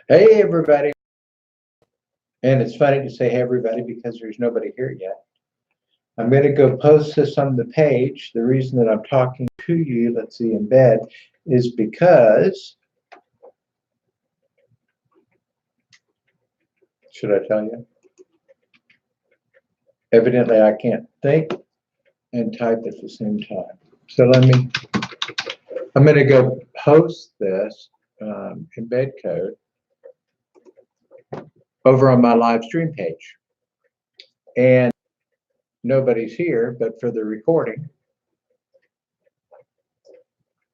Hey, everybody. And it's funny to say hey, everybody, because there's nobody here yet. I'm going to go post this on the page. The reason that I'm talking to you, let's see, in bed, is because, should I tell you? Evidently, I can't think and type at the same time. So I'm going to go post this embed code over on my live stream page. And nobody's here, but for the recording,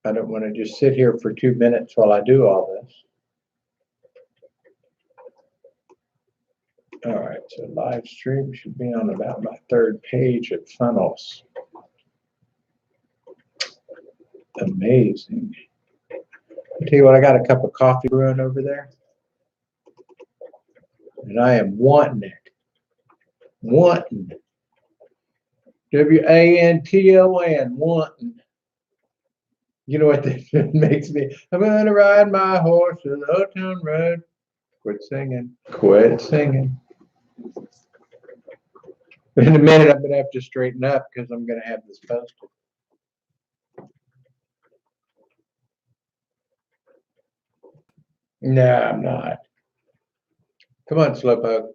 I don't want to just sit here for 2 minutes while I do all this. All right, so live stream should be on about my third page at funnels. Amazing. I'll tell you what, I got a cup of coffee brewing over there. And I am wanting it. Wanting. WANTON, wanting. You know what that makes me? I'm going to ride my horse to the Old Town Road. Quit singing. Quit singing. In a minute, I'm going to have to straighten up because I'm going to have this posted. No, I'm not. Come on, Slowpoke.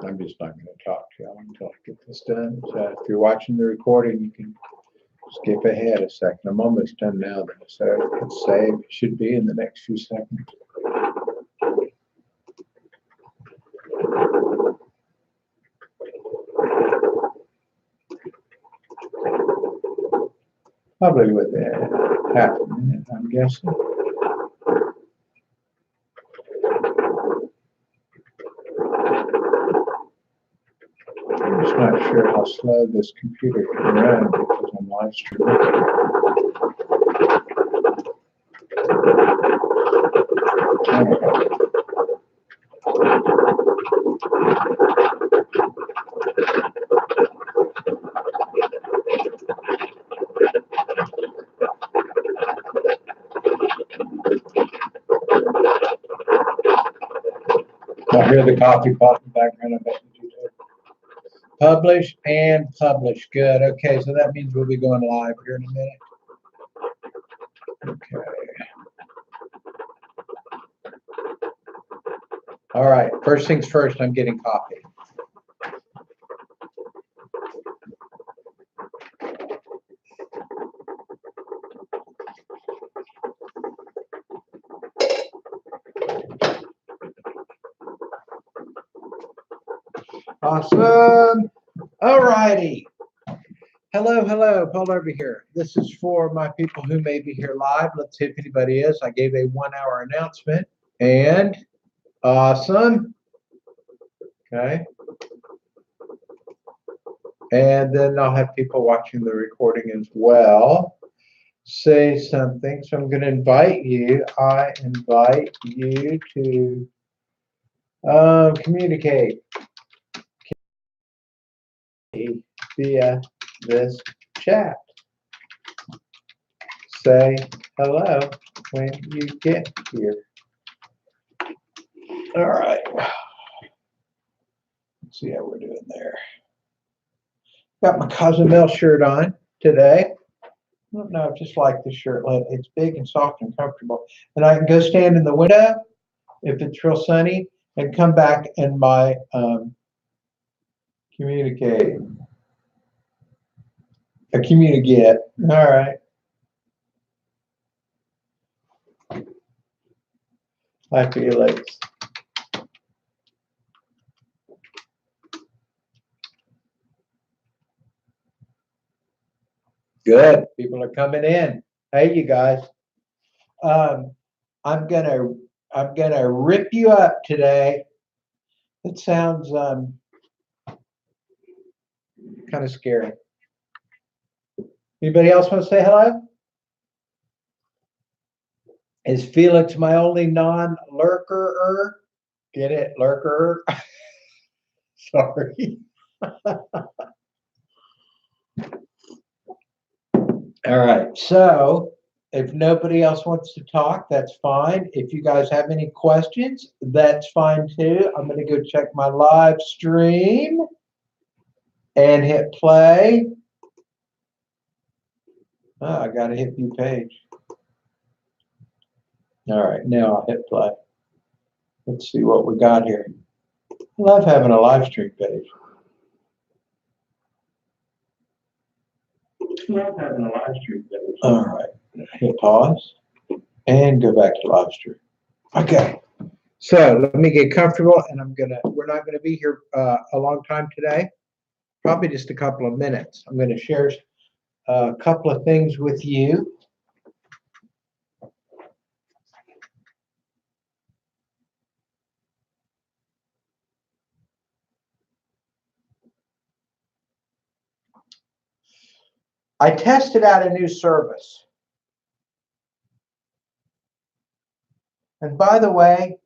I'm just not going to talk to y'all until I get this done. So if you're watching the recording, you can skip ahead a second. I'm almost done now, though, so it's saved. It should be in the next few seconds. Probably within half a minute, I'm guessing. I'm just not sure how slow this computer can run because I'm live streaming. I hear the coffee pot in the background. I bet you do too. Publish and publish. Good. Okay, so that means we'll be going live here in a minute. Okay. All right. First things first, I'm getting coffee. Awesome. All righty. Hello, hello, Paul over here. This is for my people who may be here live. Let's see if anybody is. I gave a 1-hour announcement. And awesome. Okay. And then I'll have people watching the recording as well say something. So I'm going to invite you. I invite you to communicate via this chat. Say hello when you get here. All right. Let's see how we're doing there. Got my Cozumel shirt on today. I don't know, I just like this shirt. It's big and soft and comfortable. And I can go stand in the window if it's real sunny and come back and my communicate. Communicate. All right. I feel it. Good. People are coming in. Hey, you guys. I'm gonna rip you up today. It sounds kind of scary. Anybody else want to say hello? Is Felix my only non-lurker? Get it, lurker? Sorry. All right, so if nobody else wants to talk, that's fine. If you guys have any questions, that's fine too. I'm going to go check my live stream and hit play. Oh, I got to hit view page. All right, now I'll hit play. Let's see what we got here. I love having a live stream page. All right, hit pause and go back to live stream. Okay, so let me get comfortable, and we're not gonna be here a long time today, probably just a couple of minutes. I'm gonna share a couple of things with you. I tested out a new service. And by the way,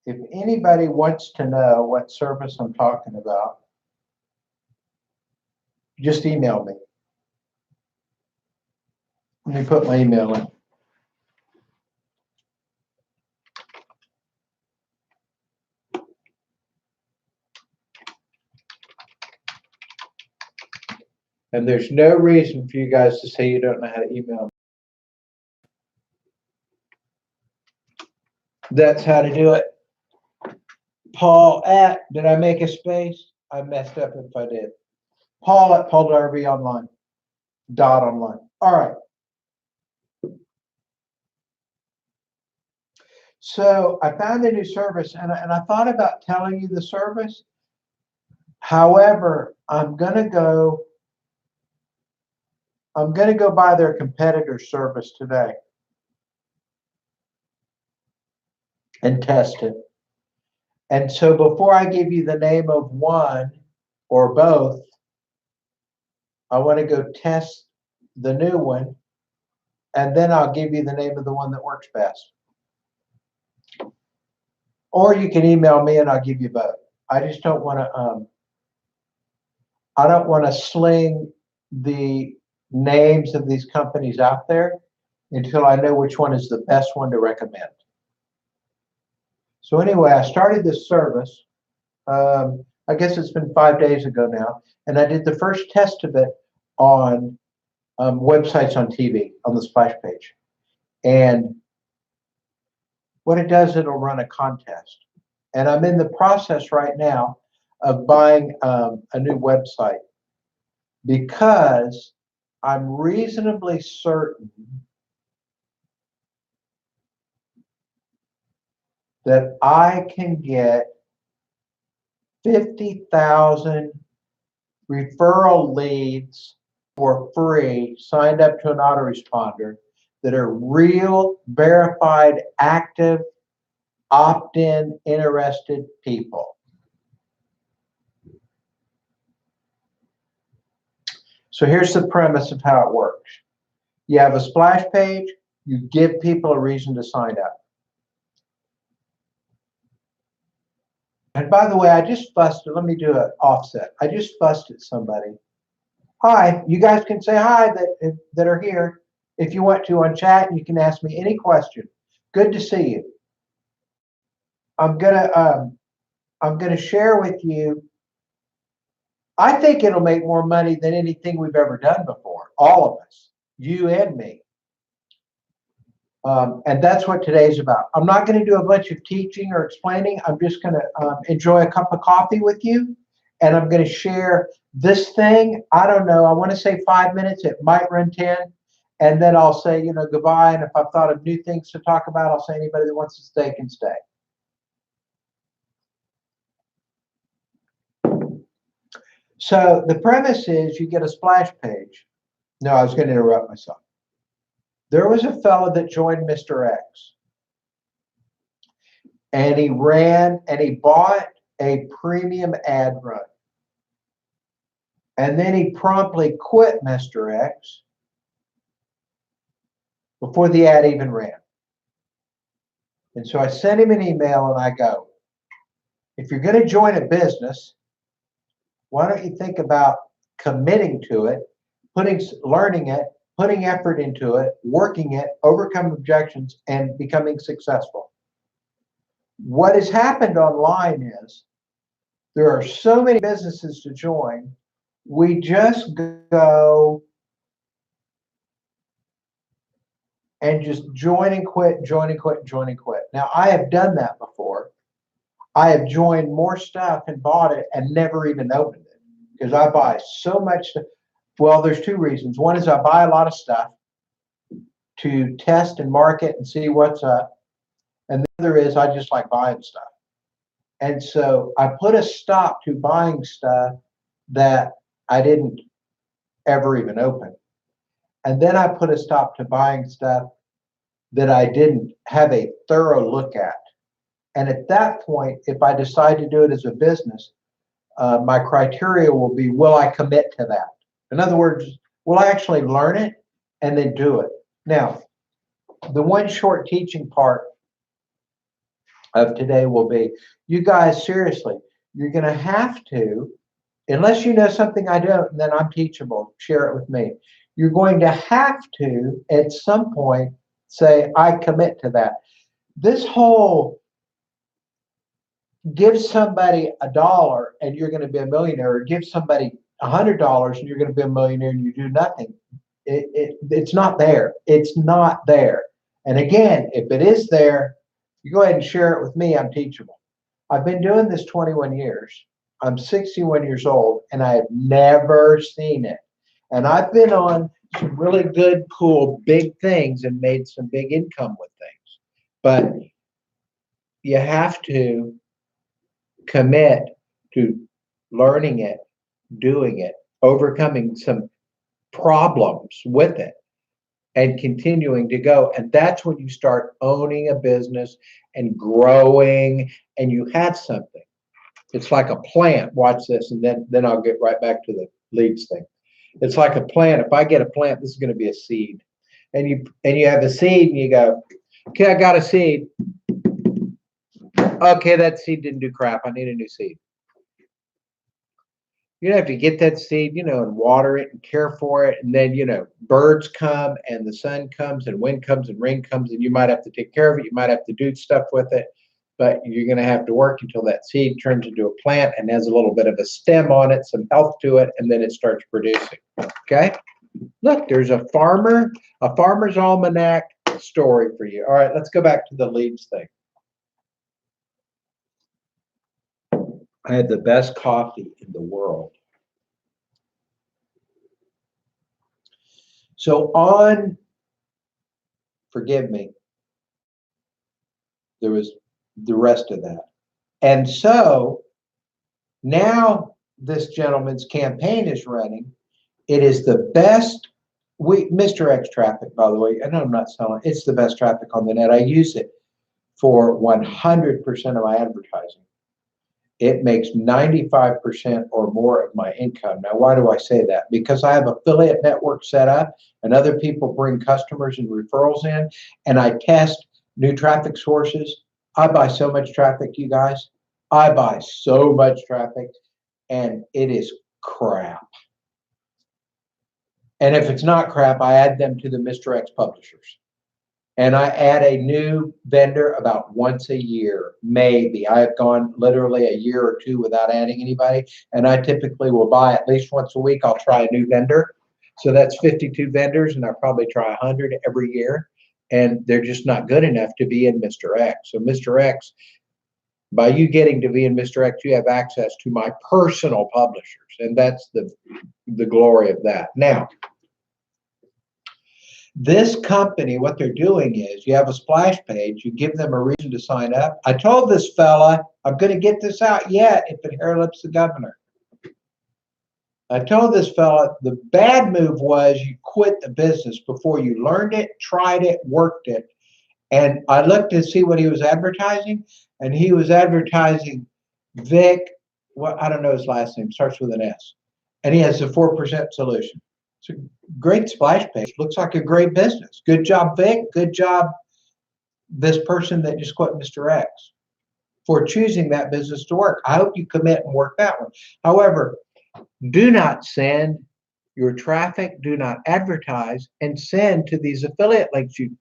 if anybody wants to know what service I'm talking about, just email me. Let me put my email in. And there's no reason for you guys to say you don't know how to email me. That's how to do it. Paul at, did I make a space? I messed up if I did. Paul at pauldarbyonline.online. All right. So I found a new service, and I thought about telling you the service. However, I'm gonna go buy their competitor service today and test it. And so before I give you the name of one or both, I want to go test the new one, and then I'll give you the name of the one that works best. Or you can email me and I'll give you both. I just don't want to I don't want to sling the names of these companies out there until I know which one is the best one to recommend. So anyway, I started this service. I guess it's been 5 days ago now, and I did the first test of it on websites on TV on the splash page. And what it does, it'll run a contest. And I'm in the process right now of buying a new website because I'm reasonably certain that I can get 50,000 referral leads for free signed up to an autoresponder that are real, verified, active, opt-in, interested people. So here's the premise of how it works. You have a splash page, you give people a reason to sign up. And by the way, I just fussed, let me do an offset. I just fussed at somebody. Hi, you guys can say hi that are here. If you want to on chat, you can ask me any question. Good to see you. I'm gonna share with you. I think it'll make more money than anything we've ever done before. All of us, you and me. And that's what today's about. I'm not going to do a bunch of teaching or explaining. I'm just going to enjoy a cup of coffee with you, and I'm going to share this thing. I don't know. I want to say 5 minutes. It might run 10, and then I'll say, goodbye. And if I've thought of new things to talk about, I'll say anybody that wants to stay can stay. So the premise is you get a splash page. No, I was going to interrupt myself. There was a fellow that joined Mr. X, and he ran and he bought a premium ad run. And then he promptly quit Mr. X before the ad even ran. And so I sent him an email and I go, if you're going to join a business, why don't you think about committing to it, learning it, putting effort into it, working it, overcome objections, and becoming successful. What has happened online is there are so many businesses to join. We just go and just join and quit, join and quit, join and quit. Now, I have done that before. I have joined more stuff and bought it and never even opened it because I buy so much stuff. Well, there's two reasons. One is I buy a lot of stuff to test and market and see what's up. And the other is I just like buying stuff. And so I put a stop to buying stuff that I didn't ever even open. And then I put a stop to buying stuff that I didn't have a thorough look at. And at that point, if I decide to do it as a business, my criteria will be, will I commit to that? In other words, will I actually learn it and then do it? Now, the one short teaching part of today will be, you guys, seriously, you're going to have to, unless you know something I don't, and then I'm teachable, share it with me. You're going to have to, at some point, say, I commit to that. This whole give somebody $1 and you're going to be a millionaire, or give somebody $100 and you're going to be a millionaire and you do nothing. It's not there. It's not there. And again, if it is there, you go ahead and share it with me. I'm teachable. I've been doing this 21 years. I'm 61 years old and I have never seen it. And I've been on some really good, cool, big things and made some big income with things. But you have to commit to learning it, doing it, overcoming some problems with it, and continuing to go. And that's when you start owning a business and growing, and you have something. It's like a plant. Watch this, and then I'll get right back to the leads thing. It's like a plant. If I get a plant, this is going to be a seed. And you have a seed and you go, okay, I got a seed. Okay, that seed didn't do crap. I need a new seed. You have to get that seed, and water it and care for it. And then, birds come and the sun comes and wind comes and rain comes, and you might have to take care of it. You might have to do stuff with it, but you're going to have to work until that seed turns into a plant and has a little bit of a stem on it, some health to it, and then it starts producing. Okay? Look, there's a farmer's almanac story for you. All right, let's go back to the leads thing. I had the best coffee in the world. So forgive me, there was the rest of that. And so now this gentleman's campaign is running. It is the best, Mr. X traffic, by the way, I know I'm not selling, it's the best traffic on the net. I use it for 100% of my advertising. It makes 95% or more of my income. Now, why do I say that? Because I have affiliate network set up and other people bring customers and referrals in, and I test new traffic sources. I buy so much traffic, you guys. I buy so much traffic, and it is crap. And if it's not crap, I add them to the Mr. X publishers. And I add a new vendor about once a year, maybe. I have gone literally a year or two without adding anybody, and I typically will buy at least once a week. I'll try a new vendor. So that's 52 vendors, and I probably try 100 every year, and they're just not good enough to be in Mr. X. So Mr. X, by you getting to be in Mr. X, you have access to my personal publishers, and that's the glory of that. Now, this company, what they're doing is you have a splash page, you give them a reason to sign up. I told this fella, I'm going to get this out yet if it hair lips the governor. I told this fella the bad move was you quit the business before you learned it, tried it, worked it. And I looked to see what he was advertising, and he was advertising Vic, well, I don't know his last name, starts with an S. And he has the 4% solution. It's a great splash page. Looks like a great business. Good job, Vic. Good job, this person that just quit Mr. X, for choosing that business to work. I hope you commit and work that one. However, do not send your traffic, do not advertise, and send to these affiliate links you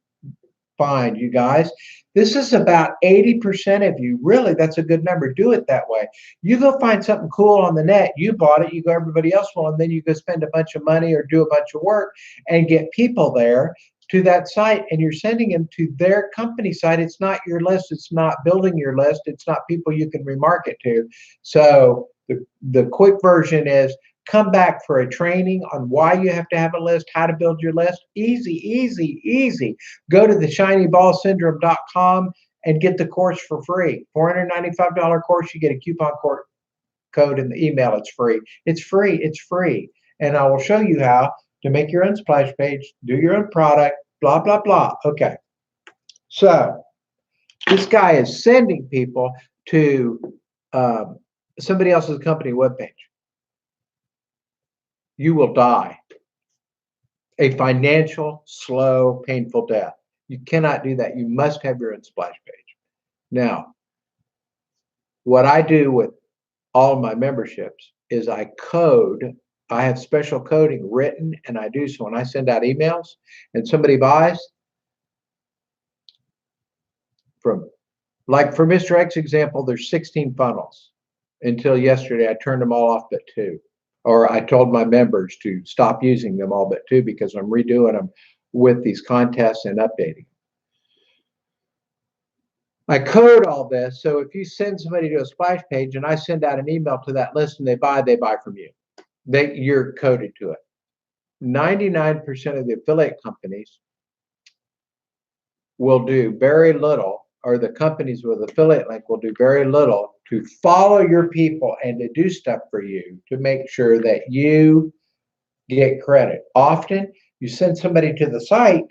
find, you guys. This is about 80% of you. Really, that's a good number. Do it that way. You go find something cool on the net. You bought it. You go, everybody else will, and then you go spend a bunch of money or do a bunch of work and get people there to that site, and you're sending them to their company site. It's not your list. It's not building your list. It's not people you can remarket to. So the quick version is come back for a training on why you have to have a list, how to build your list. Easy, easy, easy. Go to theshinyballsyndrome.com and get the course for free. $495 course. You get a coupon code in the email. It's free. It's free. It's free. And I will show you how to make your own splash page, do your own product, blah, blah, blah. Okay. So this guy is sending people to somebody else's company webpage. You will die a financial, slow, painful death. You cannot do that. You must have your own splash page. Now, what I do with all my memberships is I have special coding written, and I do so when I send out emails and somebody buys from, like for Mr. X example, there's 16 funnels. Until yesterday, I turned them all off but 2. Or I told my members to stop using them all but 2 because I'm redoing them with these contests and updating. I code all this, so if you send somebody to a splash page and I send out an email to that list and they buy from you. You're coded to it. 99% of the affiliate companies will do very little, or the companies with affiliate link will do very little to follow your people and to do stuff for you to make sure that you get credit. Often you send somebody to the site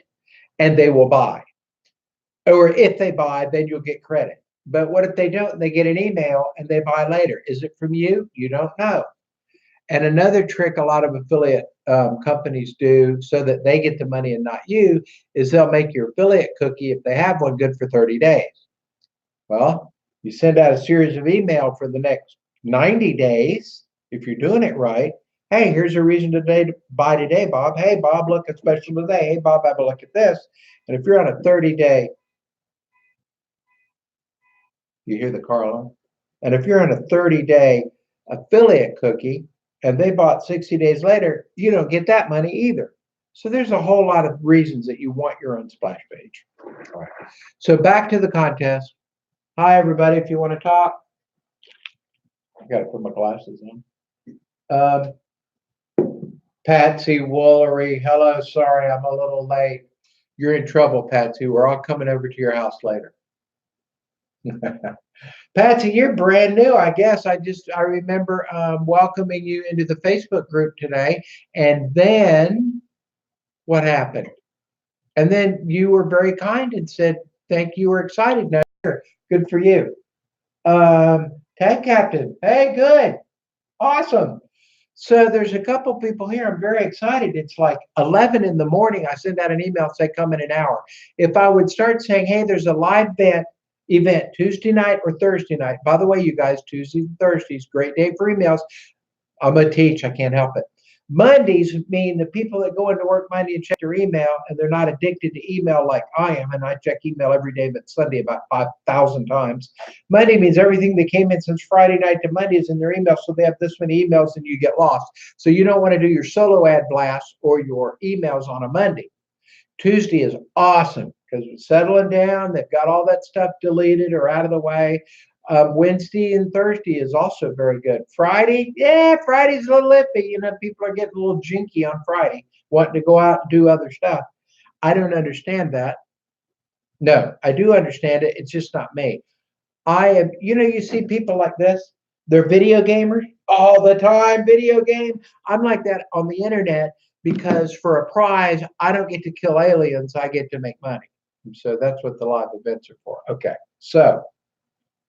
and they will buy. Or if they buy, then you'll get credit. But what if they don't? They get an email and they buy later. Is it from you? You don't know. And another trick a lot of affiliate companies do so that they get the money and not you is they'll make your affiliate cookie, if they have one, good for 30 days. Well, you send out a series of email for the next 90 days, if you're doing it right. Hey, here's a reason to buy today, Bob. Hey, Bob, look at special today. Hey, Bob, have a look at this. And if you're on a 30-day, you hear the car alarm? And if you're on a 30-day affiliate cookie and they bought 60 days later, you don't get that money either. So there's a whole lot of reasons that you want your own splash page. All right. So back to the contest. Hi, everybody. If you want to talk, I got to put my glasses on. Patsy Woolery. Hello. Sorry, I'm a little late. You're in trouble, Patsy. We're all coming over to your house later. Patsy, you're brand new, I guess. I remember welcoming you into the Facebook group today. And then what happened? And then you were very kind and said, thank you, we're excited. Now, good for you. Tag captain. Hey, good. Awesome. So there's a couple people here. I'm very excited. It's like 11 in the morning. I send out an email and say, come in an hour. If I would start saying, hey, there's a live event Tuesday night or Thursday night. By the way, you guys, Tuesdays and Thursdays, great day for emails. I'm going to teach. I can't help it. Mondays mean the people that go into work Monday and check their email, and they're not addicted to email like I am, and I check email every day but Sunday about 5,000 times. Monday means everything that came in since Friday night to Monday is in their email, so they have this many emails and you get lost. So you don't want to do your solo ad blast or your emails on a Monday. Tuesday is awesome because it's settling down. They've got all that stuff deleted or out of the way. Wednesday and Thursday is also very good. Friday, yeah, Friday's a little iffy. You know, people are getting a little jinky on Friday, wanting to go out and do other stuff. I don't understand that. No, I do understand it. It's just not me. You see people like this. They're video gamers all the time, video game. I'm like that on the internet because for a prize, I don't get to kill aliens. I get to make money. So that's what the live events are for. Okay, so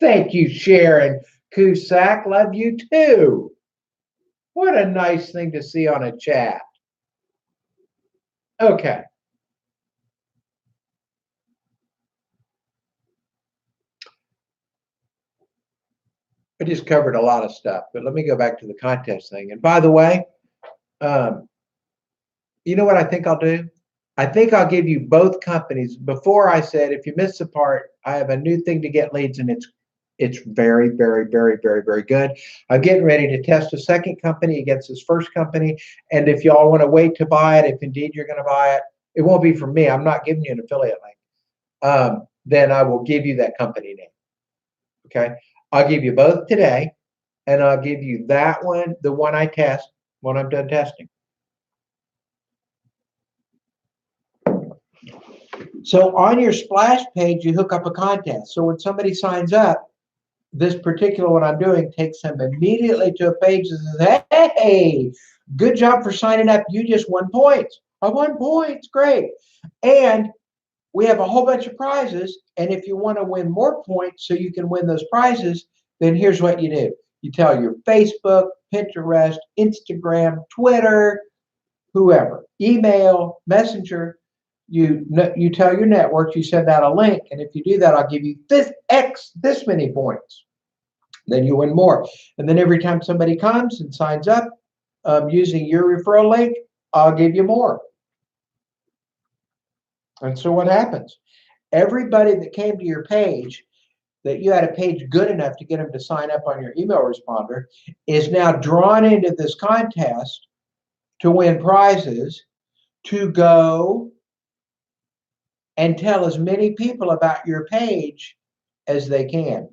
thank you, Sharon. Cusack, love you too. What a nice thing to see on a chat. Okay. I just covered a lot of stuff, but let me go back to the contest thing. And by the way, you know what I think I'll do? I think I'll give you both companies. Before I said, if you miss the part, I have a new thing to get leads, and it's very, very, very, very, very good. I'm getting ready to test a second company against this first company. And if y'all want to wait to buy it, if indeed you're going to buy it, it won't be from me. I'm not giving you an affiliate link. Then I will give you that company name. Okay. I'll give you both today, and I'll give you that one, the one I test, when I'm done testing. So on your splash page, you hook up a contest. So when somebody signs up, this particular one I'm doing takes them immediately to a page that says, hey, good job for signing up. You just won points. I won points. Great. And we have a whole bunch of prizes. And if you want to win more points so you can win those prizes, then here's what you do. You tell your Facebook, Pinterest, Instagram, Twitter, whoever, email, Messenger, you tell your network, you send out a link, and if you do that, I'll give you this many points. Then you win more. And then every time somebody comes and signs up using your referral link, I'll give you more. And so what happens? Everybody that came to your page, that you had a page good enough to get them to sign up on your email responder, is now drawn into this contest to win prizes, to go and tell as many people about your page as they can.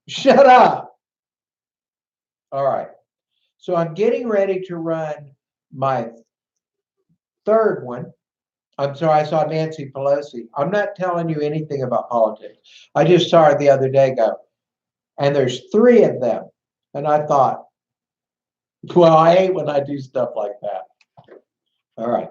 Shut up. All right. So I'm getting ready to run my third one. I'm sorry, I saw Nancy Pelosi. I'm not telling you anything about politics. I just saw her the other day go, and there's 3 of them. And I thought, well, I hate when I do stuff like that. All right.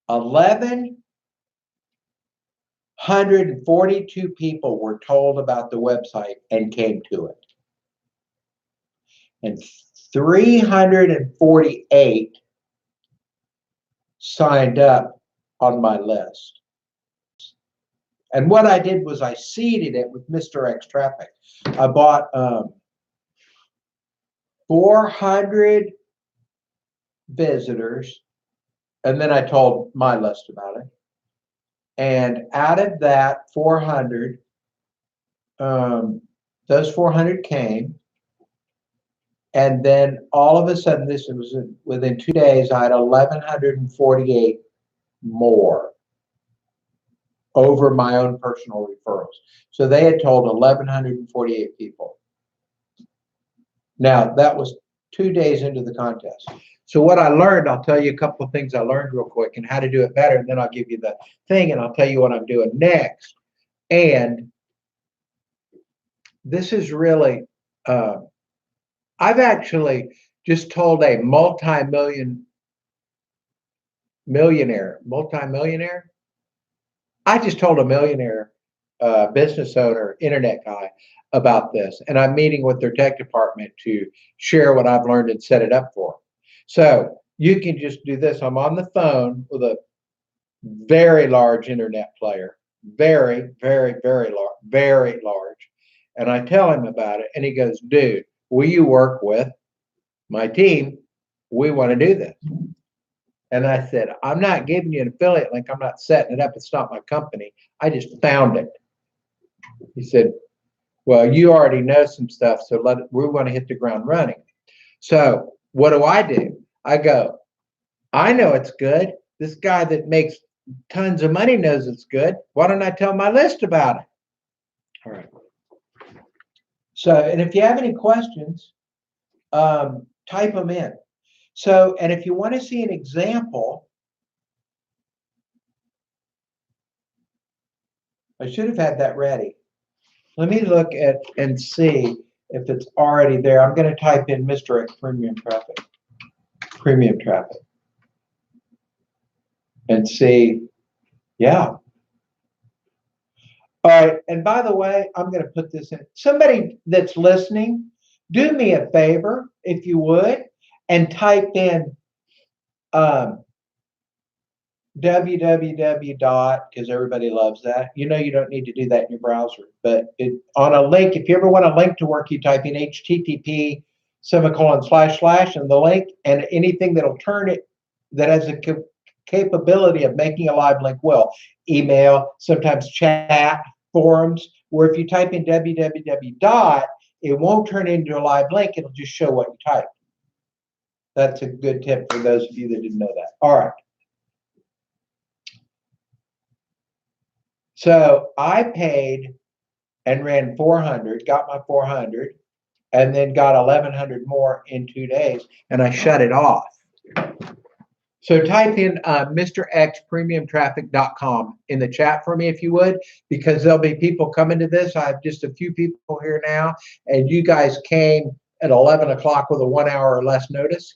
$1,142 people were told about the website and came to it. And 348 signed up on my list. And what I did was I seeded it with Mr. X traffic. I bought 400 visitors, and then I told my list about it. And out of that 400, those 400 came. And then all of a sudden, this was within 2 days, I had 1,148 more over my own personal referrals. So they had told 1,148 people. Now, that was 2 days into the contest. So what I learned, I'll tell you a couple of things I learned real quick and how to do it better. And then I'll give you the thing and I'll tell you what I'm doing next. And this is really, I've actually just told a multi-millionaire. I just told a millionaire business owner, internet guy about this. And I'm meeting with their tech department to share what I've learned and set it up for them. So you can just do this. I'm on the phone with a very large internet player, very, very, very large, very large. And I tell him about it, and he goes, dude, will you work with my team? We want to do this. And I said, I'm not giving you an affiliate link. I'm not setting it up. It's not my company. I just found it. He said, well, you already know some stuff, so we want to hit the ground running. So what do? I go, I know it's good. This guy that makes tons of money knows it's good. Why don't I tell my list about it? All right. So, and if you have any questions, type them in. So, and if you want to see an example, I should have had that ready. Let me look at and see if it's already there. I'm going to type in Mr. X premium traffic, and see Yeah. All right. And by the way, I'm going to put this in. Somebody that's listening, do me a favor, if you would, and type in um, www dot, because everybody loves that. You know, you don't need to do that in your browser, but on a link, if you ever want a link to work, you type in HTTP semicolon slash slash and the link, and anything that'll turn it that has a capability of making a live link will. Email, sometimes chat, forums, where if you type in www dot, it won't turn into a live link, it'll just show what you typed. That's a good tip for those of you that didn't know that. All right. So I paid and ran 400, got my 400, and then got 1,100 more in 2 days, and I shut it off. So type in MrXPremiumTraffic.com in the chat for me if you would, because there'll be people coming to this. I have just a few people here now, and you guys came at 11 o'clock with a 1 hour or less notice.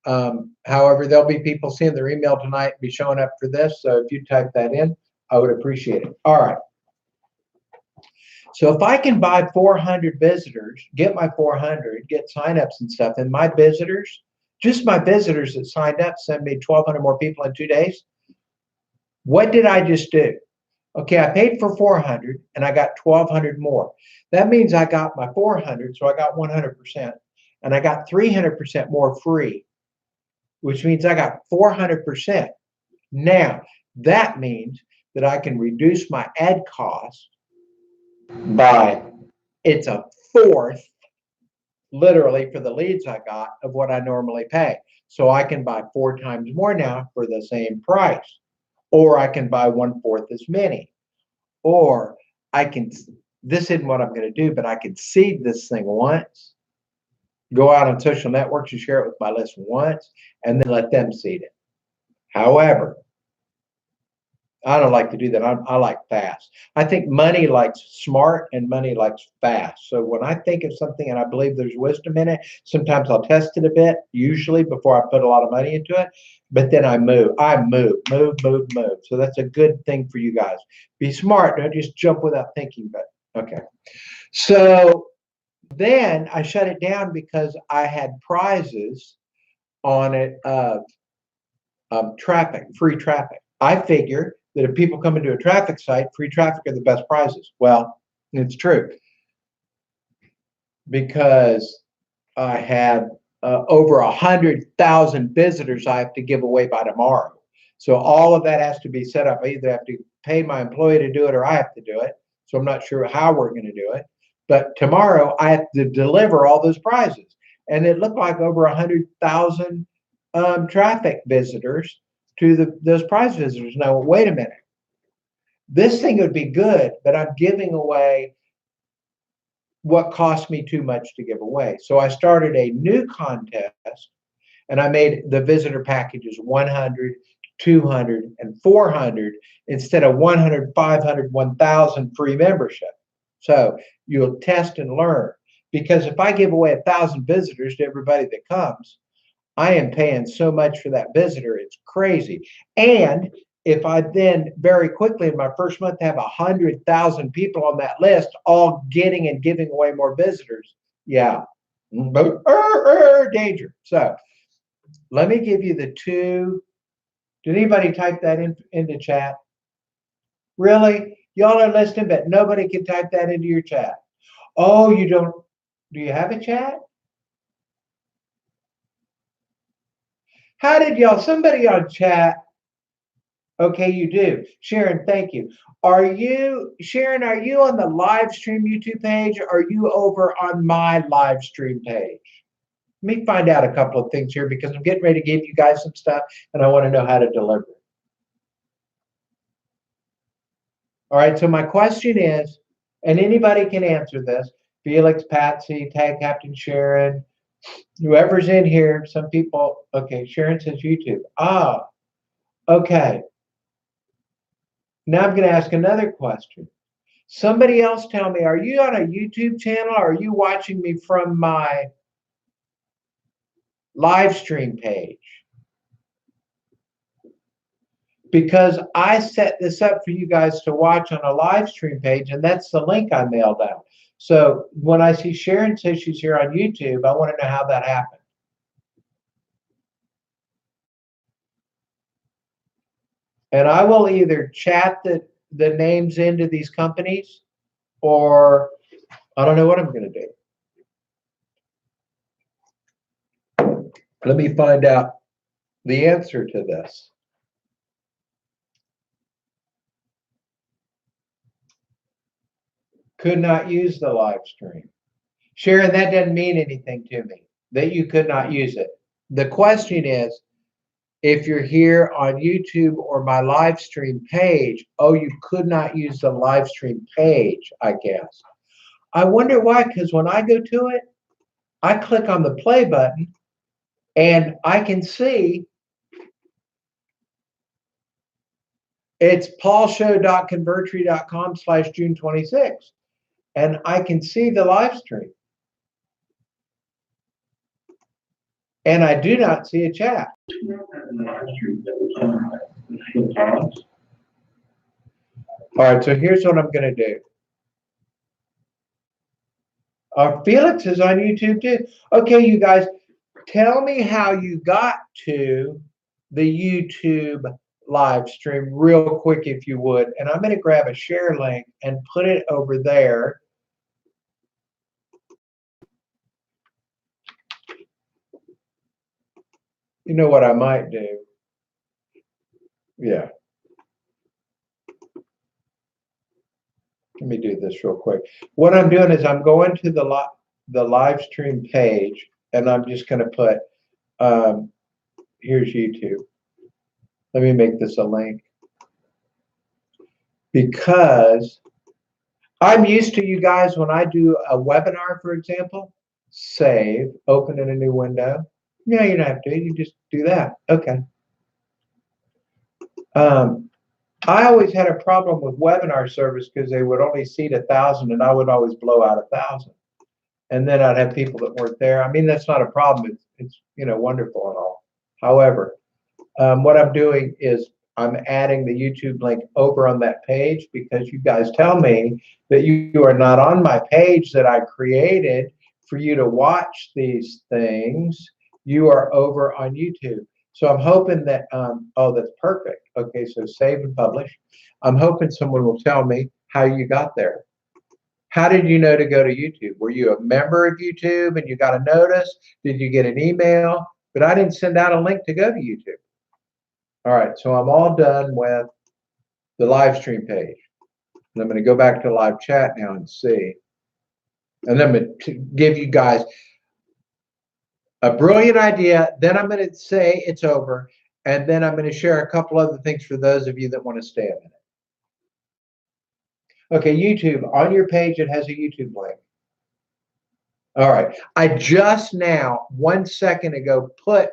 However, there'll be people seeing their email tonight and be showing up for this. So if you type that in, I would appreciate it. All right. So if I can buy 400 visitors, get my 400, get signups and stuff, and my visitors, just my visitors that signed up, send me 1,200 more people in 2 days. What did I just do? Okay, I paid for 400 and I got 1,200 more. That means I got my 400, so I got 100%, and I got 300% more free, which means I got 400%. Now, that means that I can reduce my ad cost by, it's a fourth, literally, for the leads I got of what I normally pay. So I can buy 4 times more now for the same price, or I can buy 1/4 as many, or I can, this isn't what I'm going to do, but I can seed this thing once, go out on social networks and share it with my list once, and then let them seed it. However, I don't like to do that. I like fast. I think money likes smart and money likes fast. So when I think of something and I believe there's wisdom in it, sometimes I'll test it a bit, usually before I put a lot of money into it, but then I move. Move. So that's a good thing for you guys. Be smart. Don't just jump without thinking, but okay. So then I shut it down because I had prizes on it of traffic, free traffic. I figure that if people come into a traffic site, free traffic are the best prizes. Well, it's true, because I had over 100,000 visitors I have to give away by tomorrow. So all of that has to be set up. I either have to pay my employee to do it or I have to do it. So I'm not sure how we're going to do it. But tomorrow I have to deliver all those prizes. And it looked like over 100,000 traffic visitors to those prize visitors. Now, wait a minute. This thing would be good, but I'm giving away what cost me too much to give away. So I started a new contest, and I made the visitor packages 100, 200, and 400 instead of 100, 500, 1,000 free membership. So you'll test and learn, because if I give away 1,000 visitors to everybody that comes, I am paying so much for that visitor, it's crazy. And if I then very quickly in my first month have 100,000 people on that list, all getting and giving away more visitors, yeah, danger. So let me give you the two. Did anybody type that into chat? Really? Y'all are listening, but nobody can type that into your chat. Oh, you don't? Do you have a chat? How did y'all, somebody on chat? Okay, you do. Sharon, thank you. Are you, Sharon, are you on the live stream YouTube page, or are you over on my live stream page? Let me find out a couple of things here, because I'm getting ready to give you guys some stuff and I want to know how to deliver it. All right, so my question is, and anybody can answer this, Felix, Patsy, Tag Captain Sharon, whoever's in here, some people, okay, Sharon says YouTube. Ah, okay. Now I'm going to ask another question. Somebody else tell me, are you on a YouTube channel, or are you watching me from my live stream page? because I set this up for you guys to watch on a live stream page, and that's the link I mailed out. So when I see Sharon says she's here on YouTube, I want to know how that happened. And I will either chat the names into these companies, or I don't know what I'm going to do. Let me find out the answer to this. Could not use the live stream. Sharon, that doesn't mean anything to me that you could not use it. The question is, if you're here on YouTube or my live stream page, oh, you could not use the live stream page, I guess. I wonder why, because when I go to it, I click on the play button and I can see it's paulshow.convertry.com/June26. And I can see the live stream. And I do not see a chat. All right, so here's what I'm going to do. Felix is on YouTube too. Okay, you guys, tell me how you got to the YouTube live stream real quick, if you would. And I'm going to grab a share link and put it over there. You know what I might do? Yeah. Let me do this real quick. What I'm doing is I'm going to the live stream page, and I'm just going to put, here's YouTube. Let me make this a link. Because I'm used to, you guys, when I do a webinar, for example, save, open in a new window. Yeah, you don't have to, you just do that. Okay. I always had a problem with webinar service because they would only seat 1,000 and I would always blow out 1,000. And then I'd have people that weren't there. I mean, that's not a problem. It's wonderful and all. However, what I'm doing is I'm adding the YouTube link over on that page, because you guys tell me that you are not on my page that I created for you to watch these things. You are over on YouTube. So I'm hoping that, oh, that's perfect. Okay, so save and publish. I'm hoping someone will tell me how you got there. How did you know to go to YouTube? Were you a member of YouTube and you got a notice? Did you get an email? But I didn't send out a link to go to YouTube. All right, so I'm all done with the live stream page. And I'm going to go back to live chat now and see. And I'm going to give you guys a brilliant idea. Then I'm going to say it's over. And then I'm going to share a couple other things for those of you that want to stay a minute. Okay, YouTube, on your page, it has a YouTube link. All right, I just now, 1 second ago, put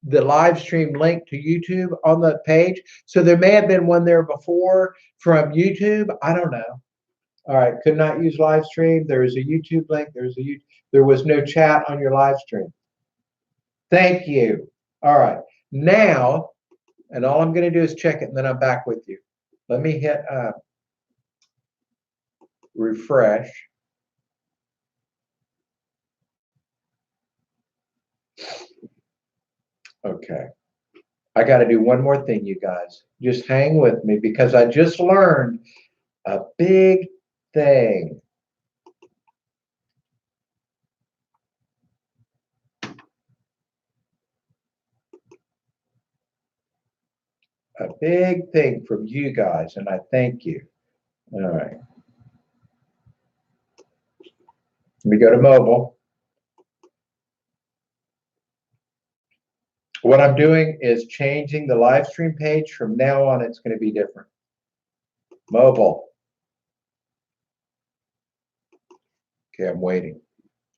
the live stream link to YouTube on the page. So there may have been one there before from YouTube. I don't know. All right, could not use live stream. There is a YouTube link. There was no chat on your live stream. Thank you. All right, now, and all I'm going to do is check it, and then I'm back with you. Let me hit refresh. Okay. I got to do one more thing, you guys. Just hang with me, because I just learned a big thing. A big thing from you guys, and I thank you. All right. Let me go to mobile. What I'm doing is changing the live stream page. From now on, it's going to be different. Mobile. Okay, I'm waiting.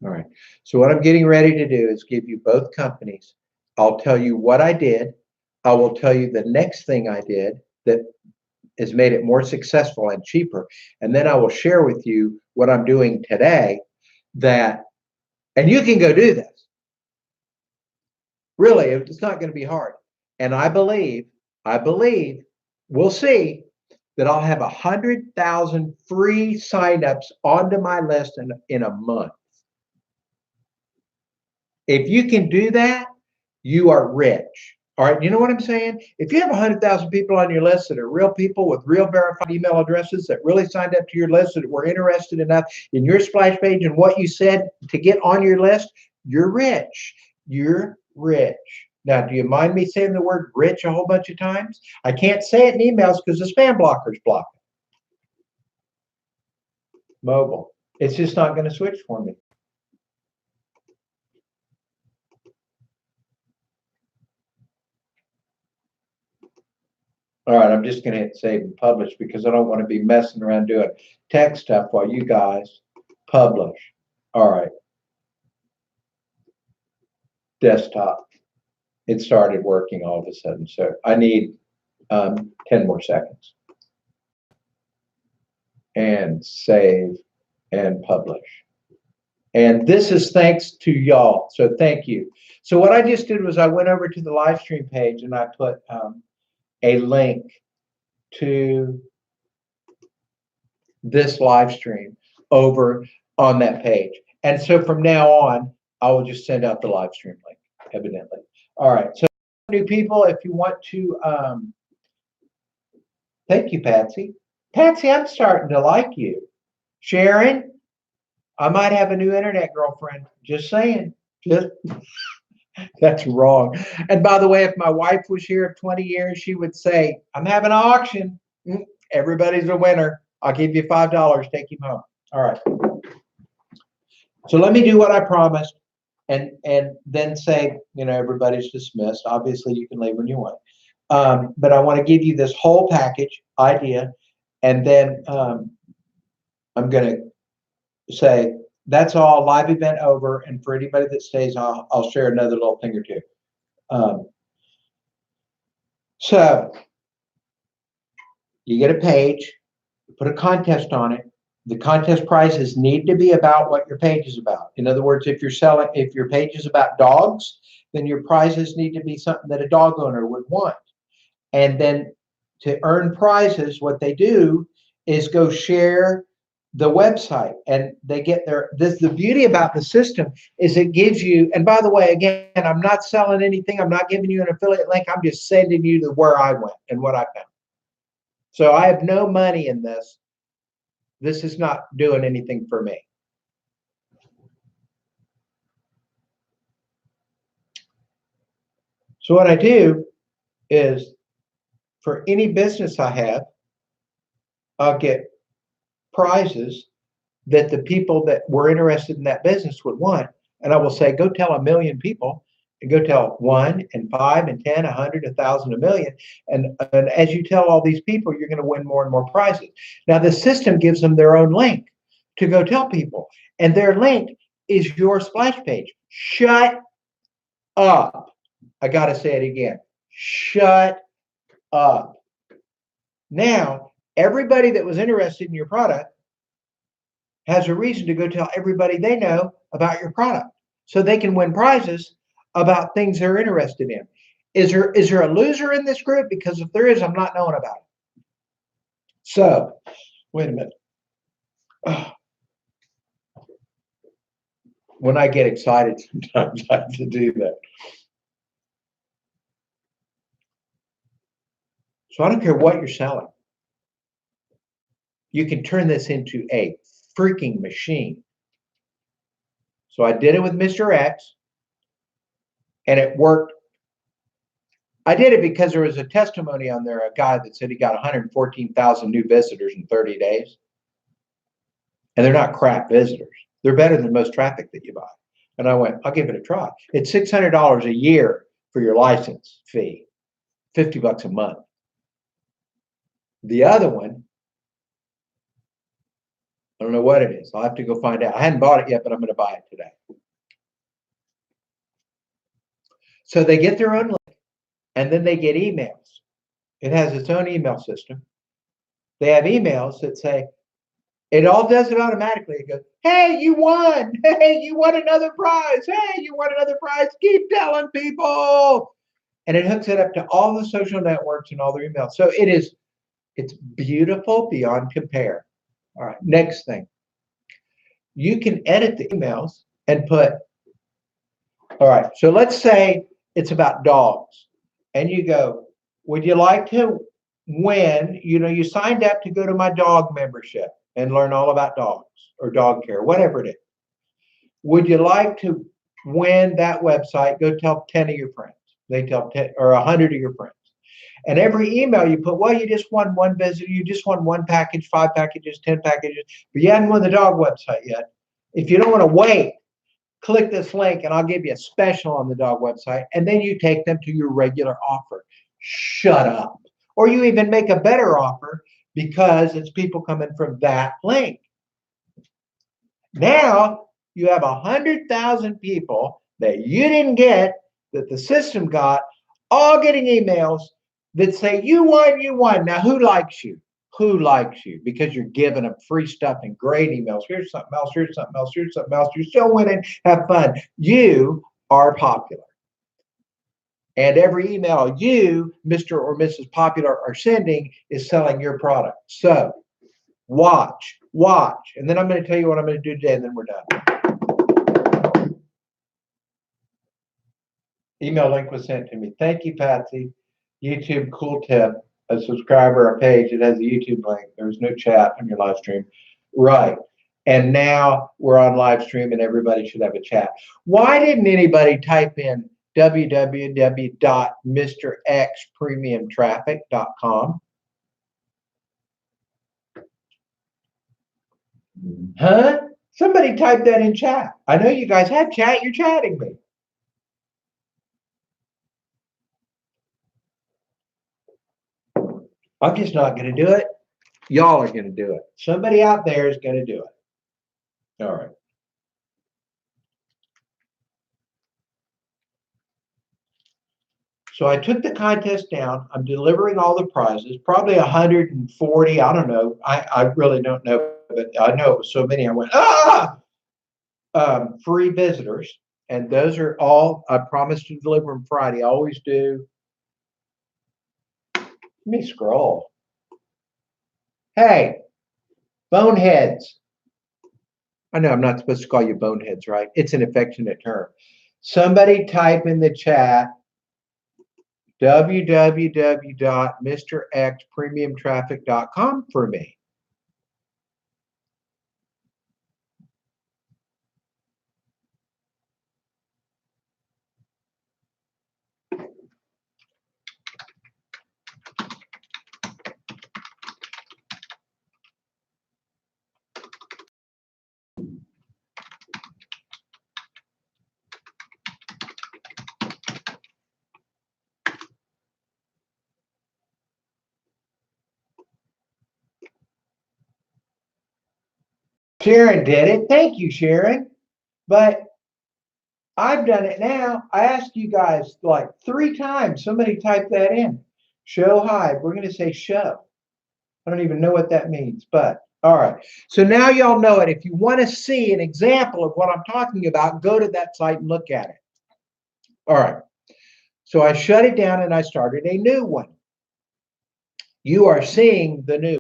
All right. So what I'm getting ready to do is give you both companies. I'll tell you what I did. I will tell you the next thing I did that has made it more successful and cheaper. And then I will share with you what I'm doing today and you can go do this. Really, it's not going to be hard. And I believe we'll see that I'll have 100,000 free signups onto my list in a month. If you can do that, you are rich. All right, you know what I'm saying? If you have 100,000 people on your list that are real people with real verified email addresses that really signed up to your list, that were interested enough in your splash page and what you said to get on your list, you're rich. You're rich. Now, do you mind me saying the word rich a whole bunch of times? I can't say it in emails because the spam blockers block it. Mobile. It's just not going to switch for me. All right, I'm just going to hit save and publish because I don't want to be messing around doing tech stuff while you guys publish. All right. Desktop. It started working all of a sudden. So I need 10 more seconds. And save and publish. And this is thanks to y'all. So thank you. So what I just did was I went over to the live stream page and I put a link to this live stream over on that page. And so from now on, I will just send out the live stream link, evidently. All right. So new people, if you want to, thank you, Patsy. Patsy, I'm starting to like you. Sharon, I might have a new internet girlfriend. Just saying. That's wrong. And by the way, if my wife was here in 20 years, she would say, I'm having an auction. Everybody's a winner. I'll give you $5. Take him home. All right. So let me do what I promised and then say, everybody's dismissed. Obviously, you can leave when you want. But I want to give you this whole package idea. And then I'm going to say, that's all, live event over. And for anybody that stays, I'll share another little thing or two. So you get a page, put a contest on it. The contest prizes need to be about what your page is about. In other words, if your page is about dogs, then your prizes need to be something that a dog owner would want. And then to earn prizes, what they do is go share the website and they get the beauty about the system is it gives you, and by the way, again, I'm not selling anything. I'm not giving you an affiliate link. I'm just sending you to where I went and what I found. So I have no money in this. This is not doing anything for me. So what I do is for any business I have, I'll get prizes that the people that were interested in that business would want. And I will say, go tell 1 million people and go tell 1 and 5 and 10, 100, 1,000, 1 million. And as you tell all these people, you're going to win more and more prizes. Now the system gives them their own link to go tell people. And their link is your splash page. Shut up. I got to say it again. Shut up. Now, everybody that was interested in your product has a reason to go tell everybody they know about your product so they can win prizes about things they're interested in. Is there a loser in this group? Because if there is, I'm not knowing about it. So, wait a minute. When I get excited, sometimes I have to do that. So I don't care what you're selling. You can turn this into a freaking machine. So I did it with Mr. X, and it worked. I did it because there was a testimony on there, a guy that said he got 114,000 new visitors in 30 days. And they're not crap visitors. They're better than most traffic that you buy. And I went, I'll give it a try. It's $600 a year for your license fee, $50 a month. The other one, I don't know what it is. I'll have to go find out. I hadn't bought it yet, but I'm going to buy it today. So they get their own link, and then they get emails. It has its own email system. They have emails that say, it all does it automatically. It goes, hey, you won. Hey, you won another prize. Hey, you won another prize. Keep telling people. and it hooks it up to all the social networks and all their emails. So it's beautiful beyond compare. All right, next thing. You can edit the emails and put, all right, so let's say it's about dogs. And you go, would you like to win? You signed up to go to my dog membership and learn all about dogs or dog care, whatever it is. Would you like to win that website? Go tell 10 of your friends. They tell 10 or 100 of your friends. And every email you put, well, you just won one visit, you just won one package, 5 packages, 10 packages, but you hadn't won the dog website yet. If you don't want to wait, click this link and I'll give you a special on the dog website. And then you take them to your regular offer. Shut up. Or you even make a better offer because it's people coming from that link. Now you have 100,000 people that you didn't get, that the system got, all getting emails that say, you won, you won. Now, who likes you? Who likes you? Because you're giving them free stuff and great emails. Here's something else, here's something else, here's something else. You're still winning, have fun. You are popular. And every email you, Mr. or Mrs. Popular, are sending is selling your product. So watch. And then I'm going to tell you what I'm going to do today, and then we're done. Email link was sent to me. Thank you, Patsy. YouTube cool tip. A subscriber, a page, it has a YouTube link. There's no chat on your live stream. Right. And now we're on live stream and everybody should have a chat. Why didn't anybody type in www.mrxpremiumtraffic.com? Huh? Somebody type that in chat. I know you guys have chat. You're chatting me. I'm just not going to do it. Y'all are going to do it. Somebody out there is going to do it. All right. So I took the contest down. I'm delivering all the prizes, probably 140. I don't know. I really don't know, but I know it was so many. I went, free visitors. And those are all, I promised to deliver them Friday. I always do. Let me scroll. Hey, boneheads. I know I'm not supposed to call you boneheads, right? It's an affectionate term. Somebody type in the chat www.mrxpremiumtraffic.com for me. Sharon did it. Thank you, Sharon. But I've done it now. I asked you guys like 3 times. Somebody type that in. Show Hive. We're going to say show. I don't even know what that means, but all right. So now y'all know it. If you want to see an example of what I'm talking about, go to that site and look at it. All right. So I shut it down and I started a new one. You are seeing the new.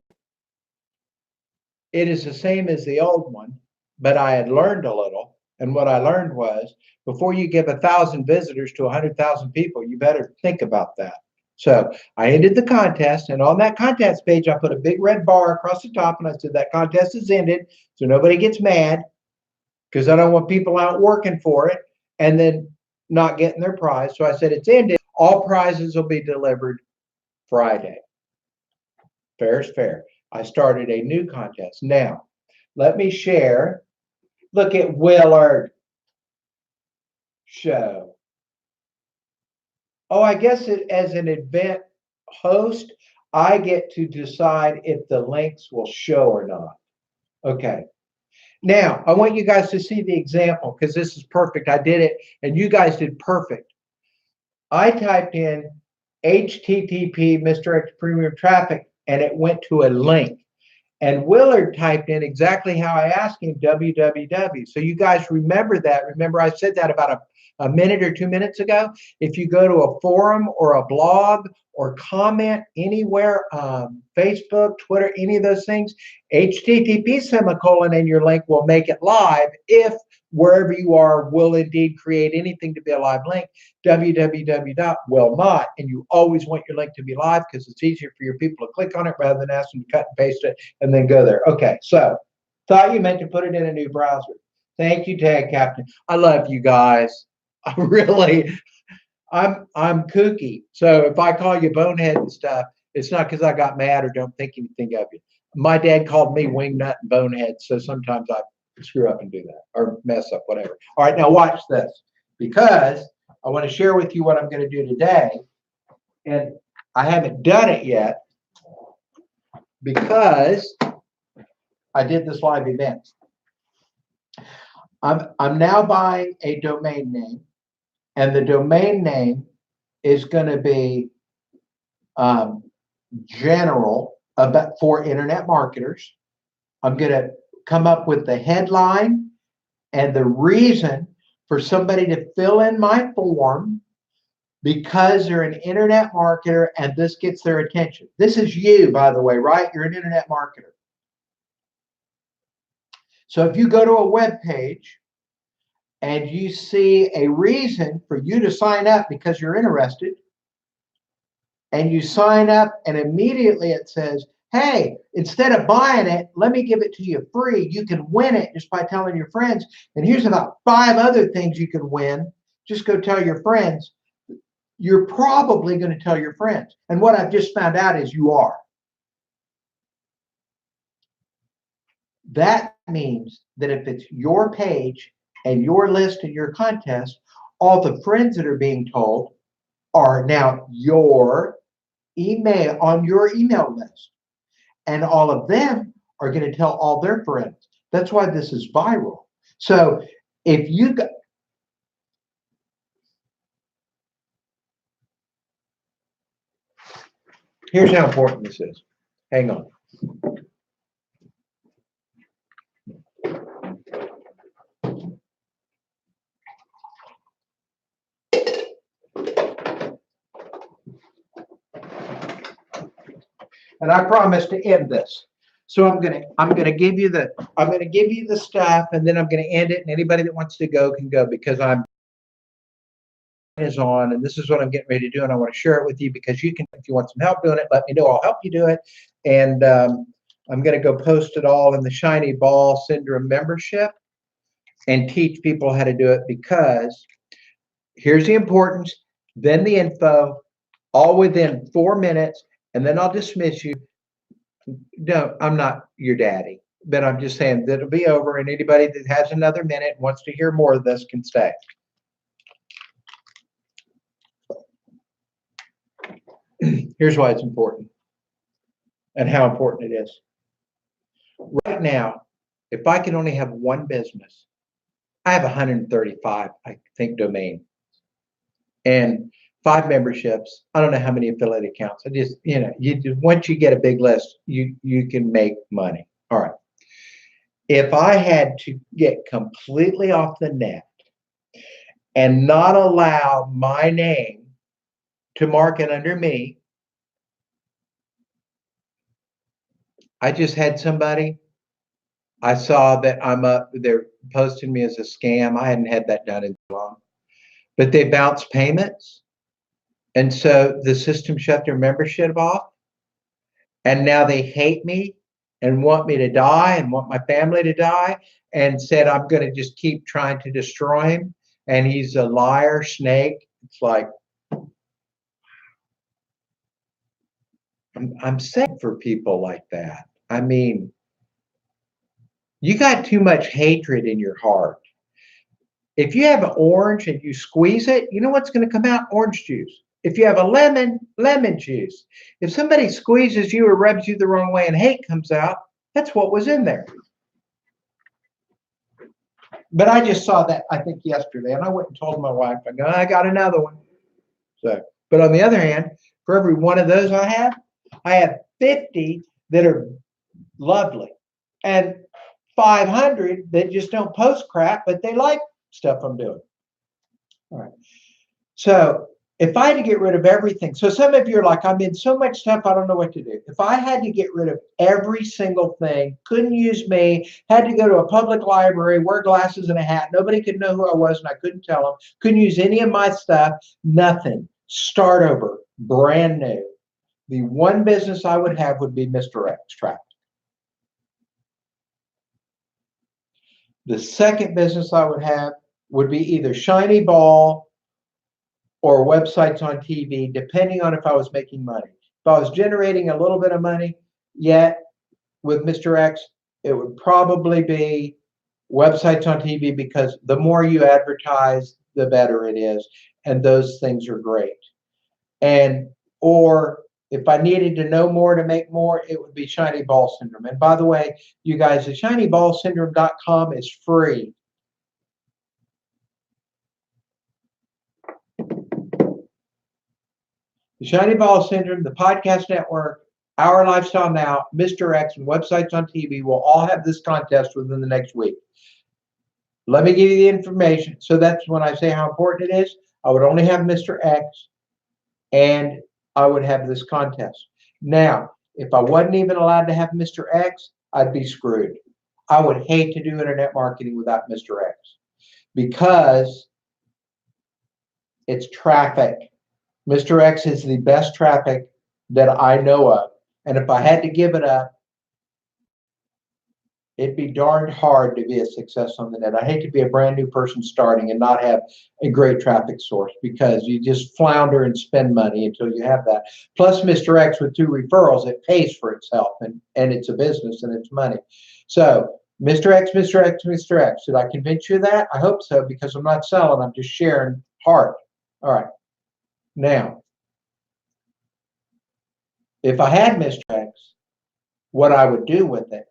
It is the same as the old one, but I had learned a little. And what I learned was, before you give 1,000 visitors to 100,000 people, you better think about that. So I ended the contest, and on that contest page, I put a big red bar across the top, and I said that contest is ended, so nobody gets mad, because I don't want people out working for it and then not getting their prize. So I said it's ended. All prizes will be delivered Friday. Fair is fair. I started a new contest. Now, let me share. Look at Willard. Show. Oh, I guess as an event host, I get to decide if the links will show or not. Okay. Now, I want you guys to see the example because this is perfect. I did it and you guys did perfect. I typed in HTTP Mr. X Premium Traffic and it went to a link. And Willard typed in exactly how I asked him, www. So you guys remember that. Remember I said that about a minute or 2 minutes ago? If you go to a forum or a blog or comment anywhere, Facebook, Twitter, any of those things, HTTP semicolon and your link will make it live if wherever you are will indeed create anything to be a live link. www will not, and you always want your link to be live because it's easier for your people to click on it rather than ask them to cut and paste it and then go there. Okay, so thought you meant to put it in a new browser. Thank you, Tag Captain. I love you guys. I really, I'm kooky. So if I call you bonehead and stuff, it's not because I got mad or don't think anything of you. My dad called me wingnut and bonehead, so sometimes I screw up and do that or mess up, whatever. All right, now watch this because I want to share with you what I'm going to do today. And I haven't done it yet because I did this live event. I'm now buying a domain name, and the domain name is going to be general for internet marketers. I'm going to come up with the headline and the reason for somebody to fill in my form because they're an internet marketer and this gets their attention. This is you, by the way, right? You're an internet marketer. So if you go to a web page and you see a reason for you to sign up because you're interested, and you sign up and immediately it says, hey, instead of buying it, let me give it to you free. You can win it just by telling your friends. And here's about 5 other things you can win. Just go tell your friends. You're probably going to tell your friends. And what I've just found out is you are. That means that if it's your page and your list and your contest, all the friends that are being told are now your email on your email list. And all of them are going to tell all their friends. That's why this is viral. So if you got, here's how important this is. Hang on. And I promise to end this. So I'm gonna give you the stuff, and then I'm gonna end it. And anybody that wants to go can go because I'm is on, and this is what I'm getting ready to do, and I want to share it with you because you can, if you want some help doing it, let me know. I'll help you do it. And I'm gonna go post it all in the Shiny Ball Syndrome membership and teach people how to do it because here's the importance, then the info, all within 4 minutes, and then I'll dismiss you. No, I'm not your daddy, but I'm just saying that it'll be over, and anybody that has another minute wants to hear more of this can stay. Here's why it's important and how important it is. Right now, if I can only have one business, I have 135, I think, domain and 5 memberships. I don't know how many affiliate accounts. I just, once you get a big list, you can make money. All right. If I had to get completely off the net and not allow my name to market under me, I just had somebody, I saw that I'm up, they're posting me as a scam. I hadn't had that done in too long, but they bounced payments. And so the system shut their membership off. And now they hate me and want me to die and want my family to die and said, I'm going to just keep trying to destroy him. And he's a liar, snake. It's like, I'm sad for people like that. I mean, you got too much hatred in your heart. If you have an orange and you squeeze it, you know what's going to come out? Orange juice. If you have a lemon, lemon juice. If somebody squeezes you or rubs you the wrong way and hate comes out, that's what was in there. But I just saw that, I think, yesterday, and I went and told my wife, I got another one. So, but on the other hand, for every one of those I have 50 that are Lovely. And 500 that just don't post crap, but they like stuff I'm doing. All right. So if I had to get rid of everything, so some of you are like, I'm in so much stuff, I don't know what to do. If I had to get rid of every single thing, couldn't use me, had to go to a public library, wear glasses and a hat, nobody could know who I was and I couldn't tell them, couldn't use any of my stuff, nothing, start over, brand new. The one business I would have would be Mr. X Traffic. The second business I would have would be either Shiny Ball or websites on TV, depending on if I was making money. If I was generating a little bit of money, yet with Mr. X, it would probably be websites on TV because the more you advertise, the better it is. And those things are great. And, or if I needed to know more to make more, it would be Shiny Ball Syndrome. And by the way, you guys, the shinyballsyndrome.com is free. The Shiny Ball Syndrome, the Podcast Network, Our Lifestyle Now, Mr. X, and websites on TV will all have this contest within the next week. Let me give you the information. So that's when I say how important it is. I would only have Mr. X and I would have this contest. Now, if I wasn't even allowed to have Mr. X, I'd be screwed. I would hate to do internet marketing without Mr. X because it's traffic. Mr. X is the best traffic that I know of. And if I had to give it up, it'd be darned hard to be a success on the net. I hate to be a brand new person starting and not have a great traffic source because you just flounder and spend money until you have that. Plus Mr. X with 2 referrals, it pays for itself and it's a business and it's money. So Mr. X, Mr. X, Mr. X. Did I convince you of that? I hope so because I'm not selling. I'm just sharing heart. All right. Now, if I had Mr. X, what I would do with it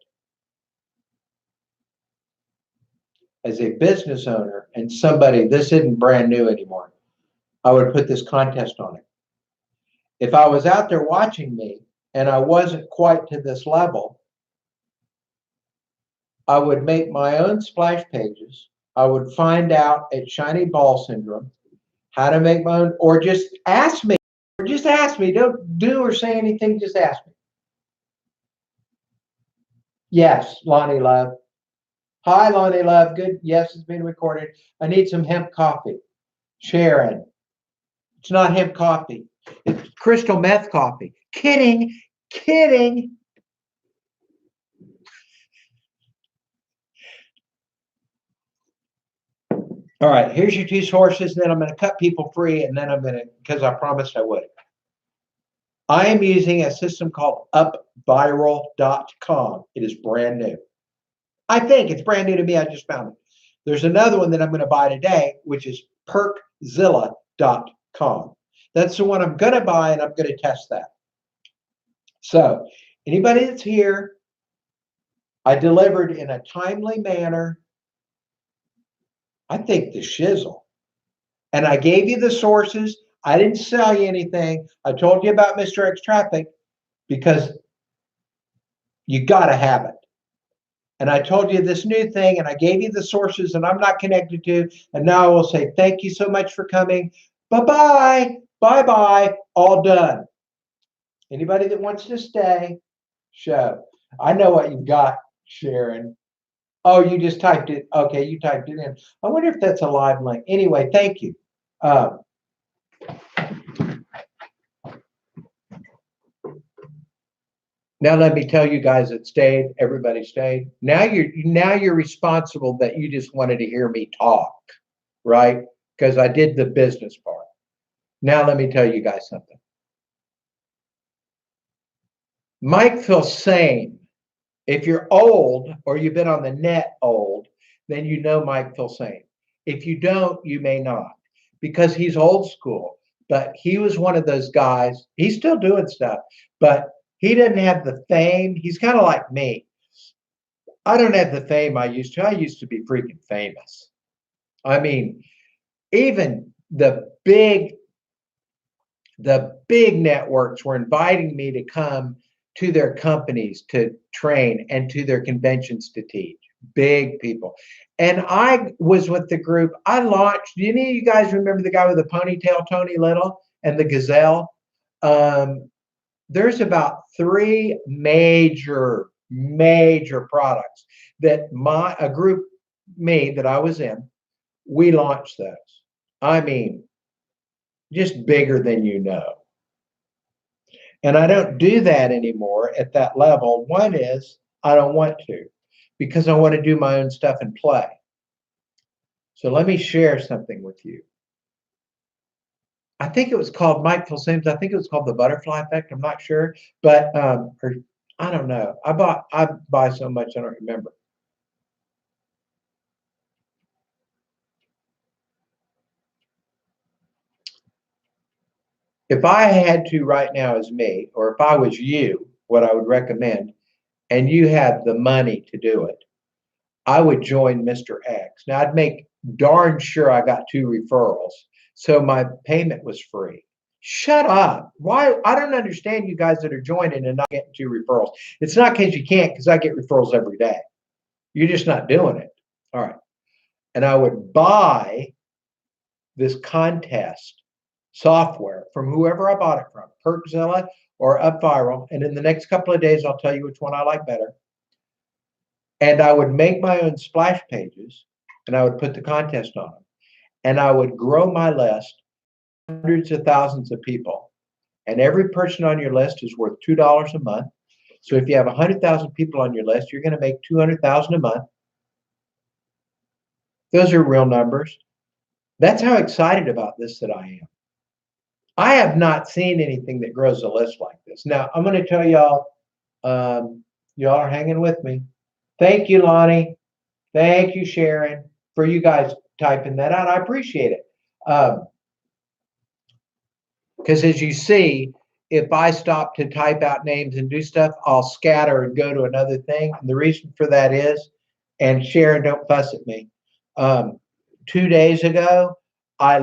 as a business owner and somebody, this isn't brand new anymore, I would put this contest on it. If I was out there watching me and I wasn't quite to this level, I would make my own splash pages. I would find out at Shiny Ball Syndrome how to make my own, or just ask me. Or just ask me. Don't do or say anything. Just ask me. Yes, Lonnie Love. Hi, Lonnie Love. Good. Yes, it's being recorded. I need some hemp coffee. Sharon. It's not hemp coffee. It's crystal meth coffee. Kidding. Kidding. All right. Here's your 2 sources. Then I'm going to cut people free. And then I'm going to, because I promised I would. I am using a system called upviral.com. It is brand new. I think it's brand new to me. I just found it. There's another one that I'm going to buy today, which is perkzilla.com. That's the one I'm going to buy, and I'm going to test that. So anybody that's here, I delivered in a timely manner, I think the shizzle. And I gave you the sources. I didn't sell you anything. I told you about Mr. X Traffic because you got to have it. And I told you this new thing, and I gave you the sources, and I'm not connected to. And now I will say thank you so much for coming. Bye-bye. Bye-bye. All done. Anybody that wants to stay, show. I know what you've got, Sharon. Oh, you just typed it. Okay, you typed it in. I wonder if that's a live link. Anyway, thank you. Now let me tell you guys that stayed. Everybody stayed. Now you're responsible that you just wanted to hear me talk, right? Because I did the business part. Now let me tell you guys something. Mike Filsaime. If you're old or you've been on the net old, then you know Mike Filsaime. If you don't, you may not, because he's old school. But he was one of those guys. He's still doing stuff, but he doesn't have the fame. He's kind of like me. I don't have the fame I used to. I used to be freaking famous. I mean, even the big networks were inviting me to come to their companies to train and to their conventions to teach. Big people. And I was with the group. I launched, do any of you guys remember the guy with the ponytail, Tony Little, and the gazelle? There's about 3 major products that a group, me, that I was in, we launched those. I mean, just bigger than you know. And I don't do that anymore at that level. One is I don't want to, because I want to do my own stuff and play. So let me share something with you. I think it was called, Mike Sims, I think it was called the butterfly effect. I'm not sure, but or I don't know. I buy so much I don't remember. If I had to right now as me, or if I was you, what I would recommend, and you had the money to do it, I would join Mr. X. Now I'd make darn sure I got 2 referrals, so my payment was free. Shut up. Why? I don't understand you guys that are joining and not getting 2 referrals. It's not because you can't, because I get referrals every day. You're just not doing it. All right. And I would buy this contest software from whoever I bought it from, Perkzilla or UpViral. And in the next couple of days, I'll tell you which one I like better. And I would make my own splash pages, and I would put the contest on them. And I would grow my list, hundreds of thousands of people. And every person on your list is worth $2 a month. So if you have 100,000 people on your list, you're going to make 200,000 a month. Those are real numbers. That's how excited about this that I am. I have not seen anything that grows a list like this. Now, I'm going to tell y'all, y'all are hanging with me. Thank you, Lonnie. Thank you, Sharon, for you guys typing that out. I appreciate it. Because as you see, if I stop to type out names and do stuff, I'll scatter and go to another thing. And the reason for that is, and Sharon, don't fuss at me. 2 days ago, I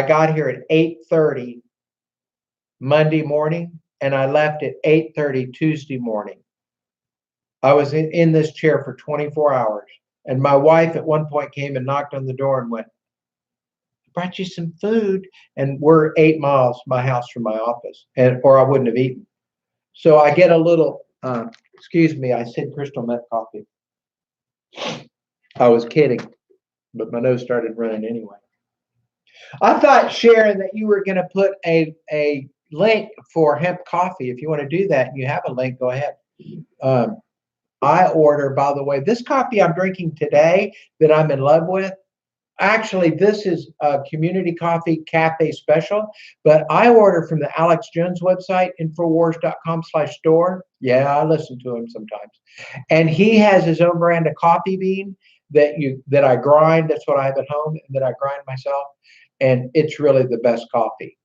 got here at 8:30 Monday morning, and I left at 8:30 Tuesday morning. I was in this chair for 24 hours. And my wife at one point came and knocked on the door and went, "I brought you some food." And we're 8 miles, my house from my office, or I wouldn't have eaten. So I get a little, excuse me, I said crystal meth coffee. I was kidding, but my nose started running anyway. I thought, Sharon, that you were going to put a link for hemp coffee. If you want to do that and you have a link, go ahead. I order, by the way, this coffee I'm drinking today that I'm in love with. Actually, this is a Community Coffee Cafe special, but I order from the Alex Jones website, infowars.com/store. Yeah, I listen to him sometimes. And he has his own brand of coffee bean that I grind. That's what I have at home, and that I grind myself. And it's really the best coffee.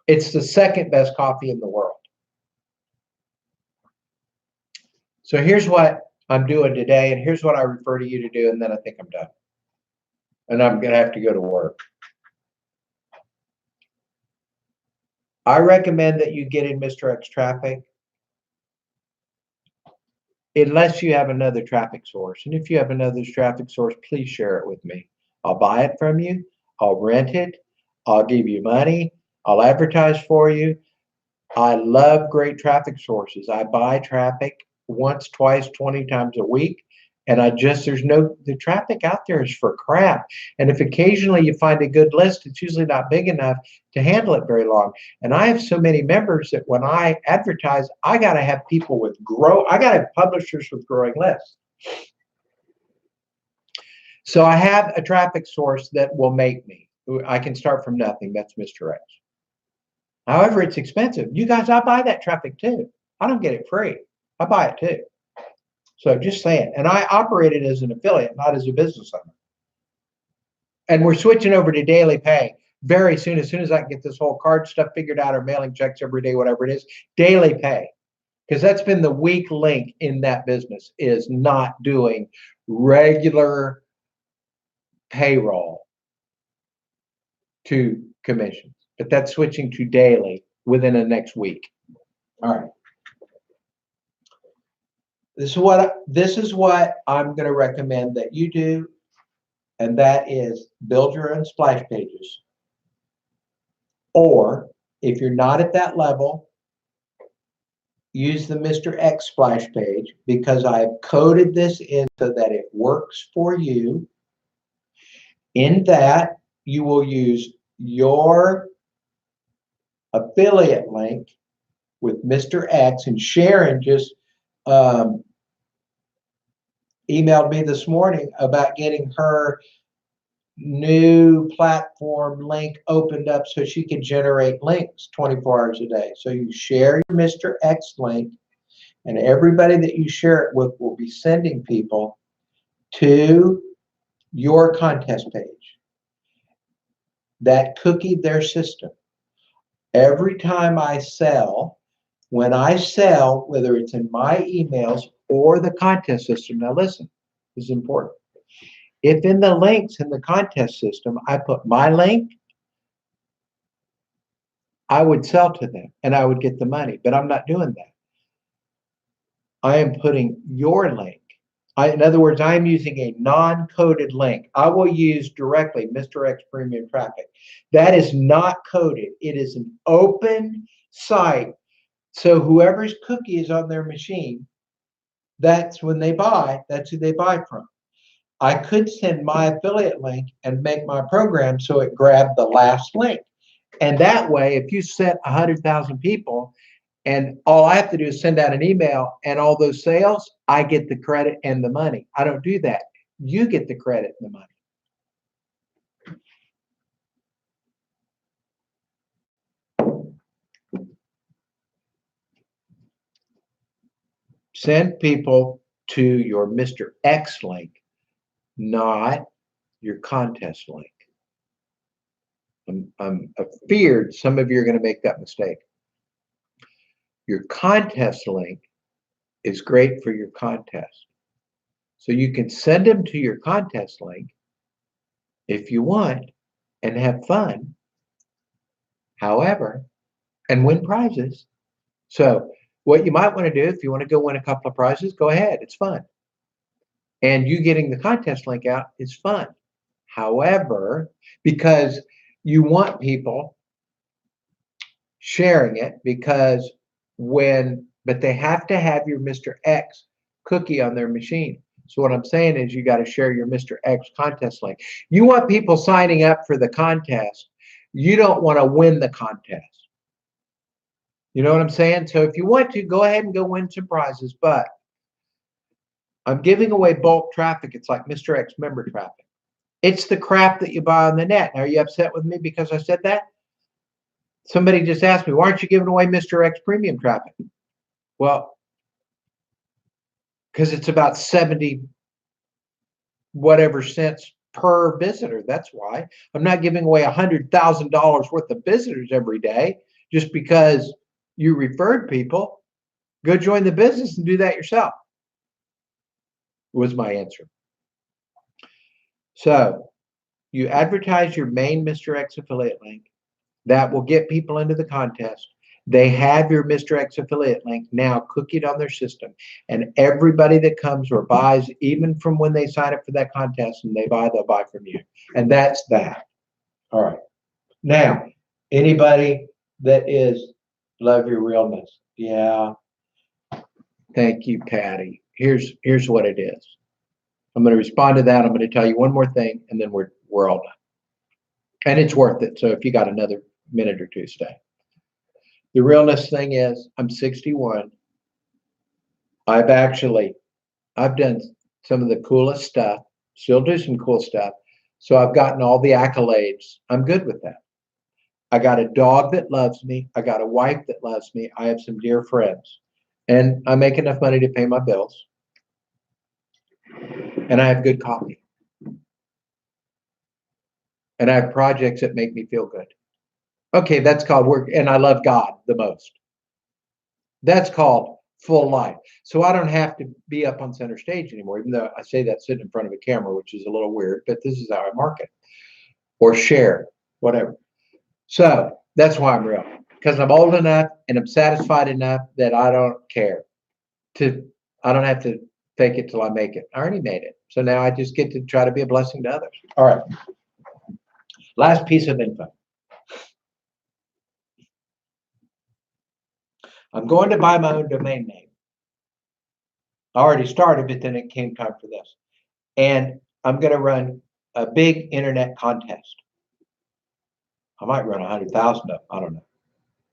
It's the second best coffee in the world. So here's what I'm doing today, and here's what I refer to you to do, and then I think I'm done. And I'm going to have to go to work. I recommend that you get in Mr. X traffic unless you have another traffic source. And if you have another traffic source, please share it with me. I'll buy it from you. I'll rent it. I'll give you money. I'll advertise for you. I love great traffic sources. I buy traffic once, twice, 20 times a week. And the traffic out there is for crap. And if occasionally you find a good list, it's usually not big enough to handle it very long. And I have so many members that when I advertise, I got to have people I got to have publishers with growing lists. So I have a traffic source that will make me. I can start from nothing. That's Mr. X. However, it's expensive. You guys, I buy that traffic too. I don't get it free. I buy it too. So just saying. And I operate it as an affiliate, not as a business owner. And we're switching over to daily pay very soon. As soon as I can get this whole card stuff figured out, or mailing checks every day, whatever it is, daily pay. Because that's been the weak link in that business, is not doing regular payroll to commissions. But that's switching to daily within the next week. All right. This is what I'm going to recommend that you do, and that is build your own splash pages. Or if you're not at that level, use the Mr. X splash page, because I've coded this in so that it works for you. In that, you will use your affiliate link with Mr. X, and Sharon just emailed me this morning about getting her new platform link opened up so she can generate links 24 hours a day. So you share your Mr. X link, and everybody that you share it with will be sending people to your contest page that cookie their system. Every time I sell, when I sell, whether it's in my emails or the contest system, now listen, this is important. If in the links in the contest system, I put my link, I would sell to them and I would get the money, but I'm not doing that. I am putting your link. In other words, I am using a non-coded link. I will use directly Mr. X Premium Traffic. That is not coded. It is an open site. So whoever's cookie is on their machine, that's when they buy, that's who they buy from. I could send my affiliate link and make my program so it grabbed the last link. And that way, if you set 100,000 people and all I have to do is send out an email and all those sales, I get the credit and the money. I don't do that. You get the credit and the money. Send people to your Mr. X link, not your contest link. I'm feared some of you are going to make that mistake. Your contest link is great for your contest. So you can send them to your contest link if you want and have fun. However, and win prizes. So what you might want to do, if you want to go win a couple of prizes, go ahead. It's fun. And you getting the contest link out is fun. However, because you want people sharing it, because but they have to have your Mr. X cookie on their machine. So what I'm saying is you got to share your Mr. X contest link. You want people signing up for the contest. You don't want to win the contest. You know what I'm saying? So if you want to, go ahead and go win some prizes, but I'm giving away bulk traffic. It's like Mr. X member traffic. It's the crap that you buy on the net. Now, are you upset with me because I said that? Somebody just asked me, why aren't you giving away Mr. X premium traffic? Well, because it's about 70 whatever cents per visitor. That's why. I'm not giving away $100,000 worth of visitors every day just because you referred people. Go join the business and do that yourself, was my answer. So you advertise your main Mr. X affiliate link. That will get people into the contest. They have your Mr. X affiliate link now cookied on their system. And everybody that comes or buys, even from when they sign up for that contest and they buy, they'll buy from you. And that's that. All right. Now, anybody that is love your realness. Yeah. Thank you, Patty. Here's what it is. I'm going to respond to that. I'm going to tell you one more thing, and then we're all done. And it's worth it. So if you got another minute or two, stay. The realness thing is, I'm 61. I've done some of the coolest stuff, still do some cool stuff. So I've gotten all the accolades. I'm good with that. I got a dog that loves me. I got a wife that loves me. I have some dear friends. And I make enough money to pay my bills. And I have good coffee. And I have projects that make me feel good. Okay, that's called work. And I love God the most. That's called full life. So I don't have to be up on center stage anymore, even though I say that sitting in front of a camera, which is a little weird, but this is how I market or share, whatever. So that's why I'm real. because I'm old enough and I'm satisfied enough that I don't care. I don't have to fake it till I make it. I already made it. So now I just get to try to be a blessing to others. All right. Last piece of info. I'm going to buy my own domain name. I already started, but then it came time for this. And I'm going to run a big internet contest. I might run 100,000 of them. I don't know.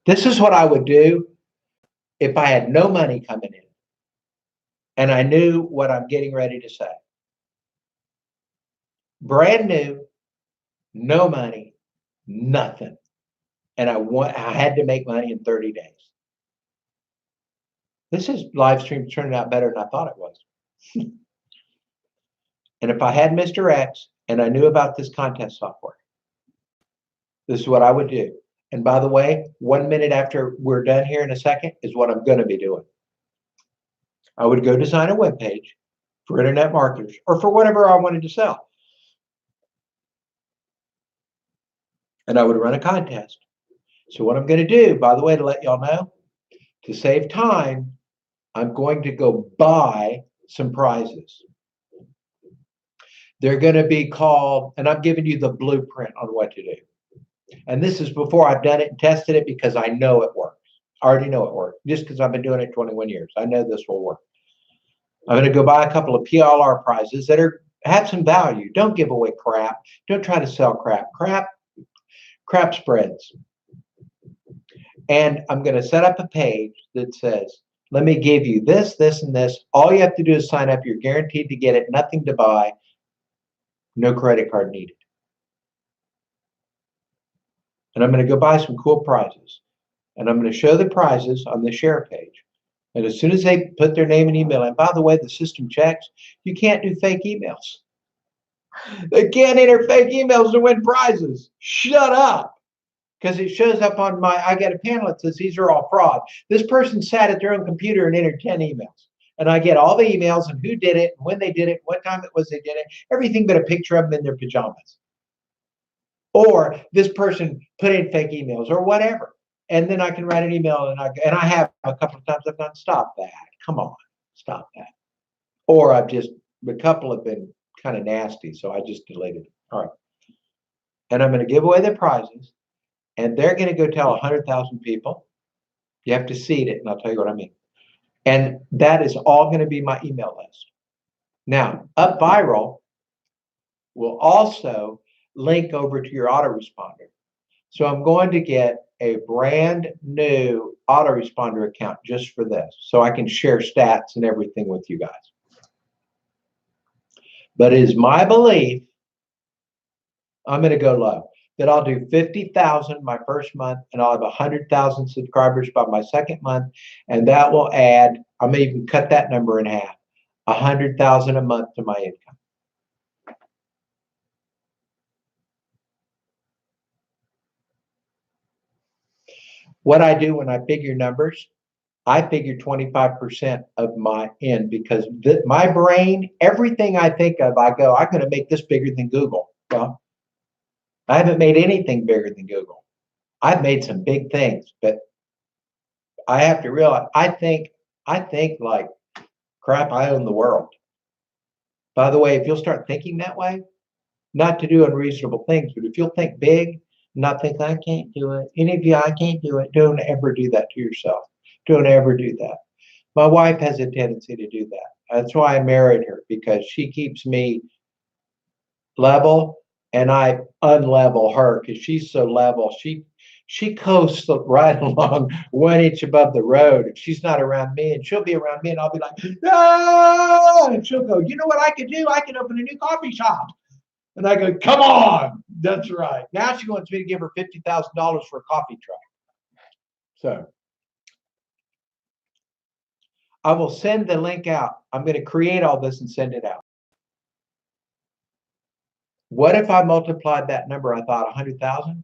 This is what I would do if I had no money coming in and I knew what I'm getting ready to say. Brand new, no money, nothing. And I had to make money in 30 days. This is live stream turning out better than I thought it was. And if I had Mr. X and I knew about this contest software, this is what I would do. And by the way, 1 minute after we're done here in a second is what I'm going to be doing. I would go design a web page for internet marketers or for whatever I wanted to sell. And I would run a contest. So what I'm going to do, by the way, to let y'all know, to save time, I'm going to go buy some prizes. They're going to be called, and I'm giving you the blueprint on what to do. And this is before I've done it and tested it because I know it works. I already know it works just because I've been doing it 21 years. I know this will work. I'm going to go buy a couple of PLR prizes that have some value. Don't give away crap. Don't try to sell crap. Crap spreads. And I'm going to set up a page that says, let me give you this, this, and this. All you have to do is sign up. You're guaranteed to get it. Nothing to buy. No credit card needed. And I'm going to go buy some cool prizes. And I'm going to show the prizes on the share page. And as soon as they put their name and email, and by the way, the system checks, you can't do fake emails. They can't enter fake emails to win prizes. Shut up. Because it shows up on I get a panel that says these are all fraud. This person sat at their own computer and entered 10 emails. And I get all the emails and who did it, and when they did it, what time it was they did it, everything but a picture of them in their pajamas. Or this person put in fake emails or whatever. And then I can write an email and I have a couple of times I've gone, stop that. Come on, stop that. Or a couple have been kind of nasty, so I just deleted it. All right. And I'm going to give away the prizes. And they're going to go tell 100,000 people. You have to seed it, and I'll tell you what I mean. And that is all going to be my email list. Now, UpViral will also link over to your autoresponder. So I'm going to get a brand new autoresponder account just for this, so I can share stats and everything with you guys. But it is my belief, I'm going to go low, that I'll do 50,000 my first month, and I'll have 100,000 subscribers by my second month, and that will add, I may even cut that number in half, 100,000 a month to my income. What I do when I figure numbers, I figure 25% of my end, because my brain, everything I think of, I'm going to make this bigger than Google. Well, I haven't made anything bigger than Google. I've made some big things, but I have to realize, I think like, crap, I own the world. By the way, if you'll start thinking that way, not to do unreasonable things, but if you'll think big, not think, I can't do it. Any of you, I can't do it. Don't ever do that to yourself. Don't ever do that. My wife has a tendency to do that. That's why I married her, because she keeps me level and I unlevel her because she's so level. She coasts right along 1 inch above the road. If she's not around me, and she'll be around me, and I'll be like, ah! And she'll go, you know what I could do? I can open a new coffee shop. And I go, come on. That's right. Now she wants me to give her $50,000 for a coffee truck. So I will send the link out. I'm going to create all this and send it out. What if I multiplied that number? I thought 100,000.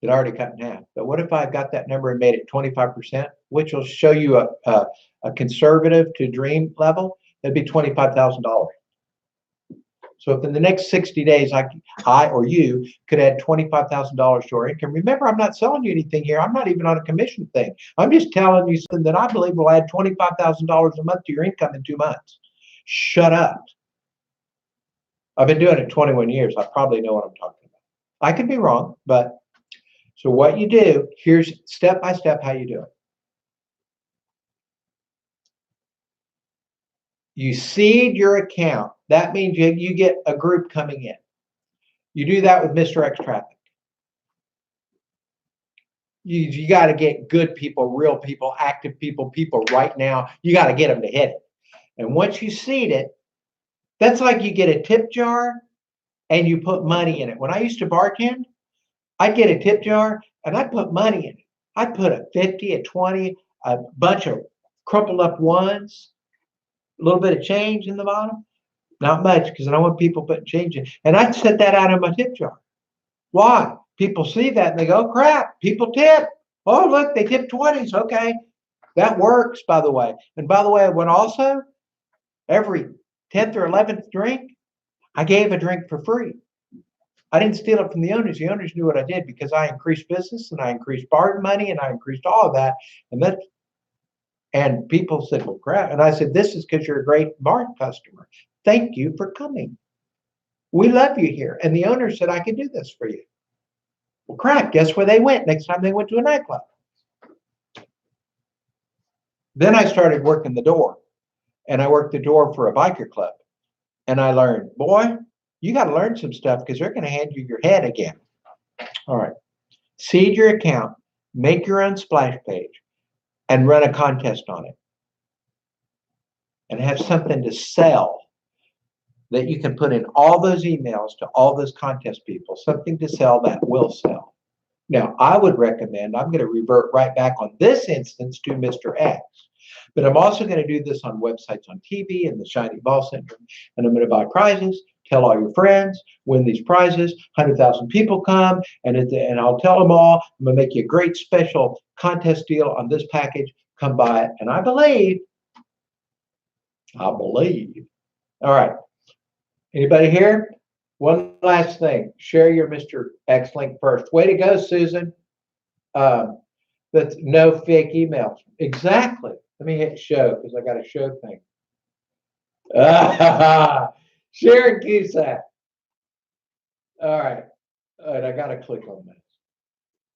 It already cut in half. But what if I got that number and made it 25%, which will show you a conservative to dream level? That'd be $25,000. So if in the next 60 days, I or you could add $25,000 to our income, remember, I'm not selling you anything here. I'm not even on a commission thing. I'm just telling you something that I believe will add $25,000 a month to your income in 2 months. Shut up. I've been doing it 21 years. I probably know what I'm talking about. I could be wrong, but so what you do, here's step by step how you do it. You seed your account. That means you get a group coming in. You do that with Mr. X Traffic. You got to get good people, real people, active people right now. You got to get them to hit it. And once you seed it, that's like you get a tip jar and you put money in it. When I used to bartend, I'd get a tip jar and I'd put money in it. I'd put a 50, a 20, a bunch of crumpled up ones, a little bit of change in the bottom. Not much, because I don't want people putting change in. And I'd set that out in my tip jar. Why? People see that and they go, crap, people tip. Oh, look, they tip 20s. Okay. That works, by the way. And by the way, when also every 10th or 11th drink, I gave a drink for free. I didn't steal it from the owners. The owners knew what I did because I increased business and I increased bar money and I increased all of that. And people said, well, crap. And I said, this is because you're a great bar customer. Thank you for coming. We love you here. And the owner said, I can do this for you. Well, crap, guess where they went next time they went to a nightclub? Then I started working the door. And I worked the door for a biker club. And I learned, boy, you got to learn some stuff because they're going to hand you your head again. All right. Seed your account, make your own splash page, and run a contest on it. And have something to sell that you can put in all those emails to all those contest people, something to sell that will sell. Now, I would recommend, I'm going to revert right back on this instance to Mr. X, but I'm also going to do this on websites on TV and the Shiny Ball Syndrome, and I'm going to buy prizes, tell all your friends, win these prizes, 100,000 people come, and I'll tell them all, I'm going to make you a great special contest deal on this package, come buy it, and I believe. All right. Anybody here? One last thing. Share your Mr. X link first. Way to go, Susan. That's no fake emails. Exactly. Let me hit show because I got a show thing. Sharon Cusack. All right. All right. I got to click on this.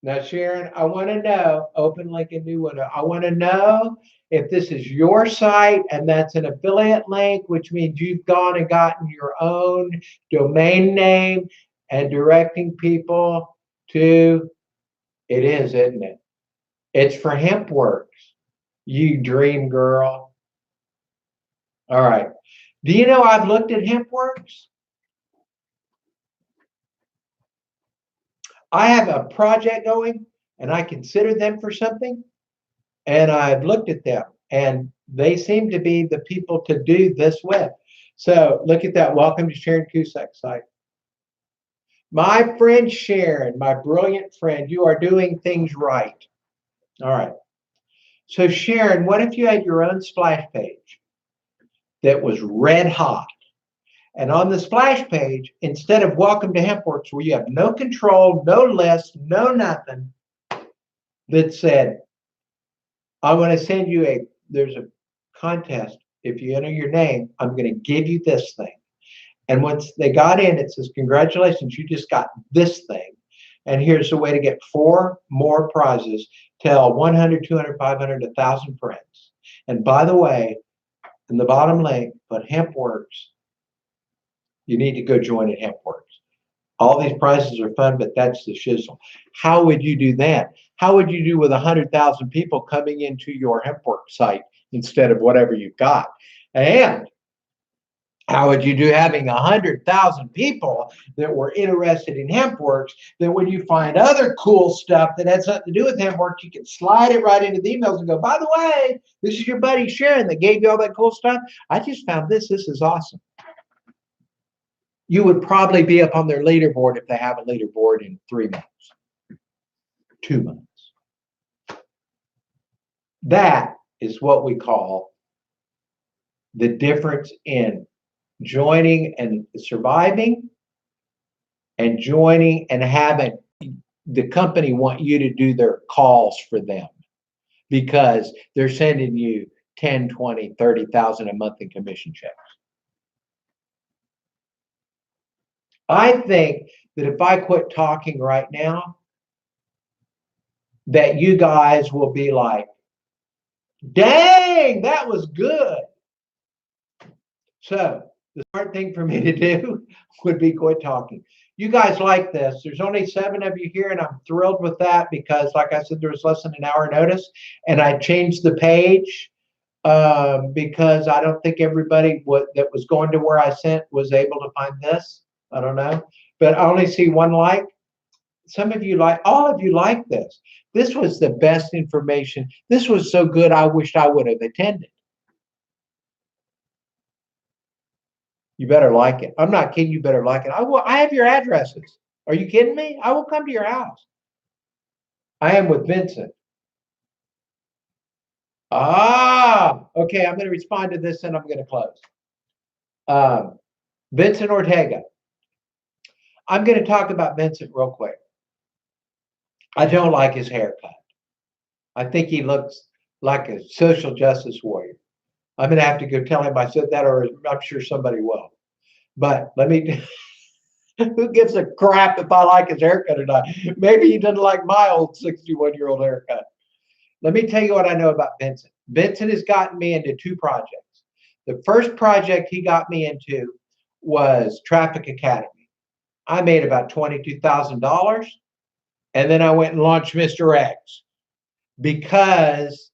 Now, Sharon, I want to know, open link in new window. I want to know if this is your site and that's an affiliate link, which means you've gone and gotten your own domain name and directing people to, it is, isn't it? It's for HempWorks. You dream girl. All right. Do you know I've looked at HempWorks? I have a project going and I consider them for something. And I've looked at them and they seem to be the people to do this with. So look at that. Welcome to Sharon Cusack's site. My friend Sharon, my brilliant friend, you are doing things right. All right. So Sharon, what if you had your own splash page that was red hot? And on the splash page, instead of welcome to HempWorks, where you have no control, no list, no nothing, that said, I want to send you there's a contest. If you enter your name, I'm going to give you this thing. And once they got in, it says, congratulations, you just got this thing. And here's the way to get 4 more prizes. Tell 100, 200, 500, 1,000 friends. And by the way, in the bottom link, put HempWorks. You need to go join at HempWorks. All these prizes are fun, but that's the shizzle. How would you do that? How would you do with 100,000 people coming into your HempWorks site instead of whatever you've got? And how would you do having 100,000 people that were interested in HempWorks, that when you find other cool stuff that has something to do with HempWorks, you can slide it right into the emails and go, by the way, this is your buddy Sharon that gave you all that cool stuff. I just found this. This is awesome. You would probably be up on their leaderboard if they have a leaderboard in 3 months, 2 months. That is what we call the difference in joining and surviving, and joining and having the company want you to do their calls for them because they're sending you 10, 20, 30,000 a month in commission checks. I think that if I quit talking right now, that you guys will be like, dang, that was good. So the smart thing for me to do would be quit talking. You guys like this. There's only 7 of you here, and I'm thrilled with that because, like I said, there was less than an hour notice, and I changed the page because I don't think everybody that was going to where I sent was able to find this. I don't know, but I only see 1 like. Some of you like, all of you like this. This was the best information. This was so good, I wished I would have attended. You better like it. I'm not kidding. You better like it. I have your addresses. Are you kidding me? I will come to your house. I am with Vincent. Okay. I'm going to respond to this and I'm going to close. Vincent Ortega. I'm going to talk about Vincent real quick. I don't like his haircut. I think he looks like a social justice warrior. I'm going to have to go tell him I said that, or I'm sure somebody will. But let me, who gives a crap if I like his haircut or not? Maybe he doesn't like my old 61-year-old haircut. Let me tell you what I know about Vincent. Vincent has gotten me into 2 projects. The first project he got me into was Traffic Academy. I made about $22,000. And then I went and launched Mr. X because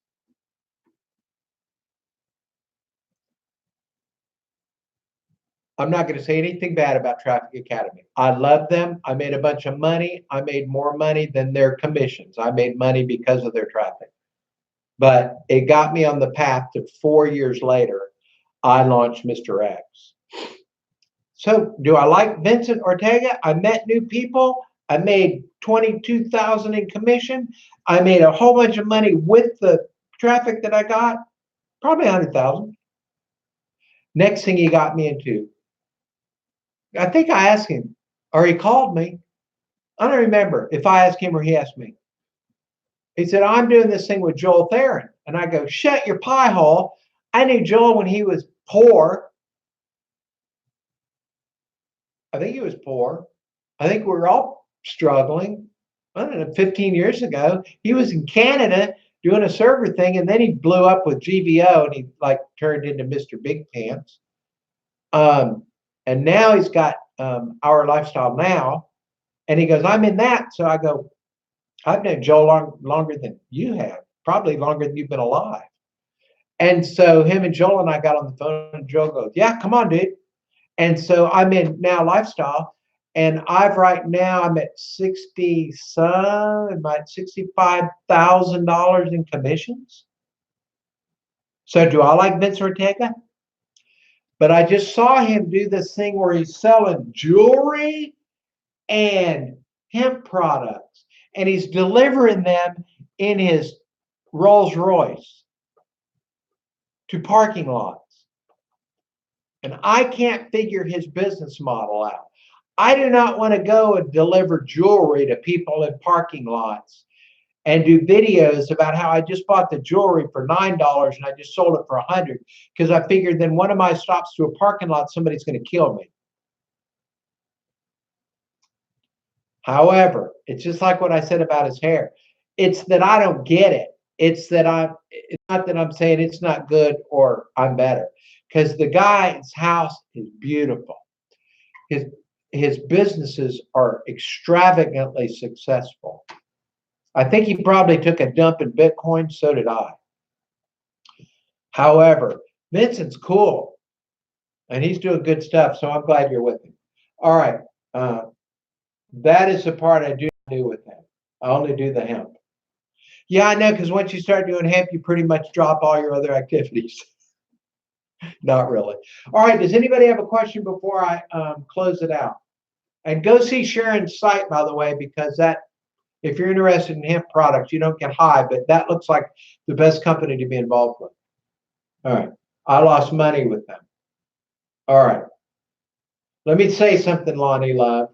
I'm not going to say anything bad about Traffic Academy. I love them. I made a bunch of money. I made more money than their commissions. I made money because of their traffic. But it got me on the path to 4 years later, I launched Mr. X. So do I like Vincent Ortega? I met new people. I made $22,000 in commission. I made a whole bunch of money with the traffic that I got, probably $100,000. Next thing he got me into, I think I asked him, or he called me. I don't remember if I asked him or he asked me. He said, I'm doing this thing with Joel Theron. And I go, shut your pie hole. I knew Joel when he was poor. I think he was poor. I think we were all struggling. I don't know, 15 years ago. He was in Canada doing a server thing, and then he blew up with GVO, and he like turned into Mr. Big Pants. And now he's got Our Lifestyle Now, and he goes, I'm in that. So I go, I've known Joel longer than you have, probably longer than you've been alive. And so him and Joel and I got on the phone, and Joel goes, yeah, come on, dude. And so I'm in Now Lifestyle, and I'm at $65,000 in commissions. So do I like Vince Ortega? But I just saw him do this thing where he's selling jewelry and hemp products, and he's delivering them in his Rolls Royce to parking lots. And I can't figure his business model out. I do not want to go and deliver jewelry to people in parking lots and do videos about how I just bought the jewelry for $9 and I just sold it for $100, because I figured then one of my stops to a parking lot, somebody's going to kill me. However, it's just like what I said about his hair. It's that I don't get it. It's not that I'm saying it's not good or I'm better, because the guy's house is beautiful. His businesses are extravagantly successful. I think he probably took a dump in Bitcoin. So did I. However, Vincent's cool and he's doing good stuff. So I'm glad you're with him. All right. That is the part I do with him. I only do the hemp. Yeah, I know, because once you start doing hemp, you pretty much drop all your other activities. Not really. All right. Does anybody have a question before I close it out? And go see Sharon's site, by the way, because if you're interested in hemp products, you don't get high, but that looks like the best company to be involved with. All right. I lost money with them. All right. Let me say something, Lonnie Love.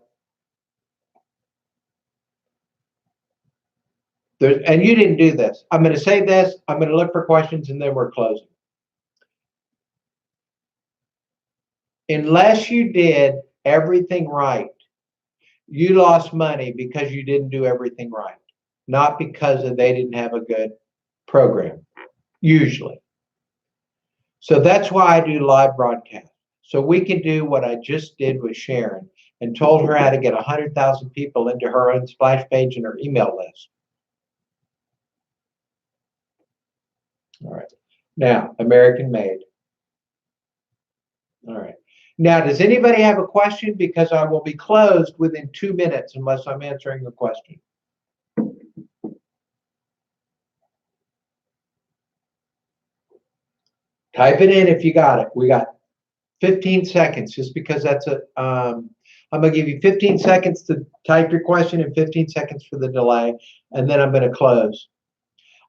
And you didn't do this. I'm going to say this. I'm going to look for questions, and then we're closing. Unless you did everything right, you lost money because you didn't do everything right, not because they didn't have a good program, usually. So that's why I do live broadcast. So we can do what I just did with Sharon and told her how to get 100,000 people into her own splash page and her email list. All right. Now, American Made. All right. Now, does anybody have a question? Because I will be closed within 2 minutes unless I'm answering a question. Type it in if you got it. We got 15 seconds just because that's I'm going to give you 15 seconds to type your question and 15 seconds for the delay, and then I'm going to close.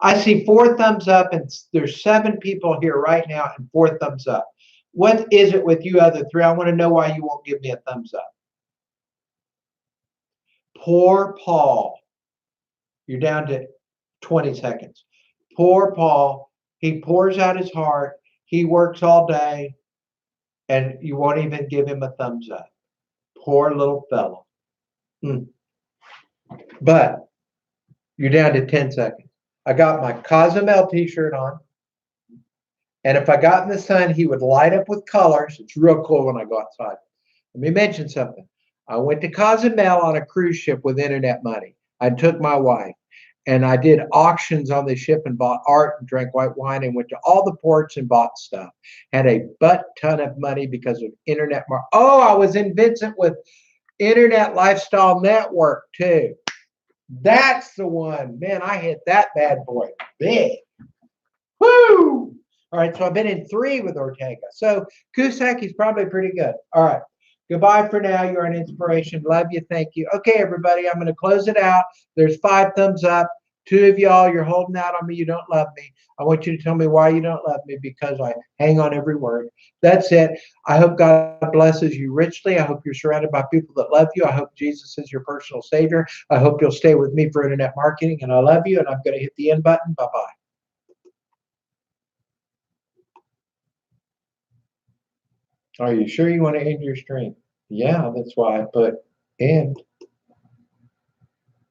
I see 4 thumbs up, and there's 7 people here right now and 4 thumbs up. What is it with you other 3? I want to know why you won't give me a thumbs up. Poor Paul. You're down to 20 seconds. Poor Paul. He pours out his heart. He works all day, and you won't even give him a thumbs up. Poor little fellow. But you're down to 10 seconds. I got my Cozumel t-shirt on. And if I got in the sun, he would light up with colors. It's real cool when I go outside. Let me mention something. I went to Cozumel on a cruise ship with internet money. I took my wife. And I did auctions on the ship and bought art and drank white wine and went to all the ports and bought stuff. Had a butt ton of money because of internet. Oh, I was in Vincent with Internet Lifestyle Network too. That's the one. Man, I hit that bad boy big. Woo! All right, so I've been in 3 with Ortega. So Kusaki's probably pretty good. All right. Goodbye for now. You're an inspiration. Love you. Thank you. Okay, everybody, I'm going to close it out. There's 5 thumbs up. 2 of y'all, you're holding out on me. You don't love me. I want you to tell me why you don't love me, because I hang on every word. That's it. I hope God blesses you richly. I hope you're surrounded by people that love you. I hope Jesus is your personal savior. I hope you'll stay with me for internet marketing. And I love you. And I'm going to hit the end button. Bye-bye. Are you sure you want to end your stream? Yeah, that's why I put end.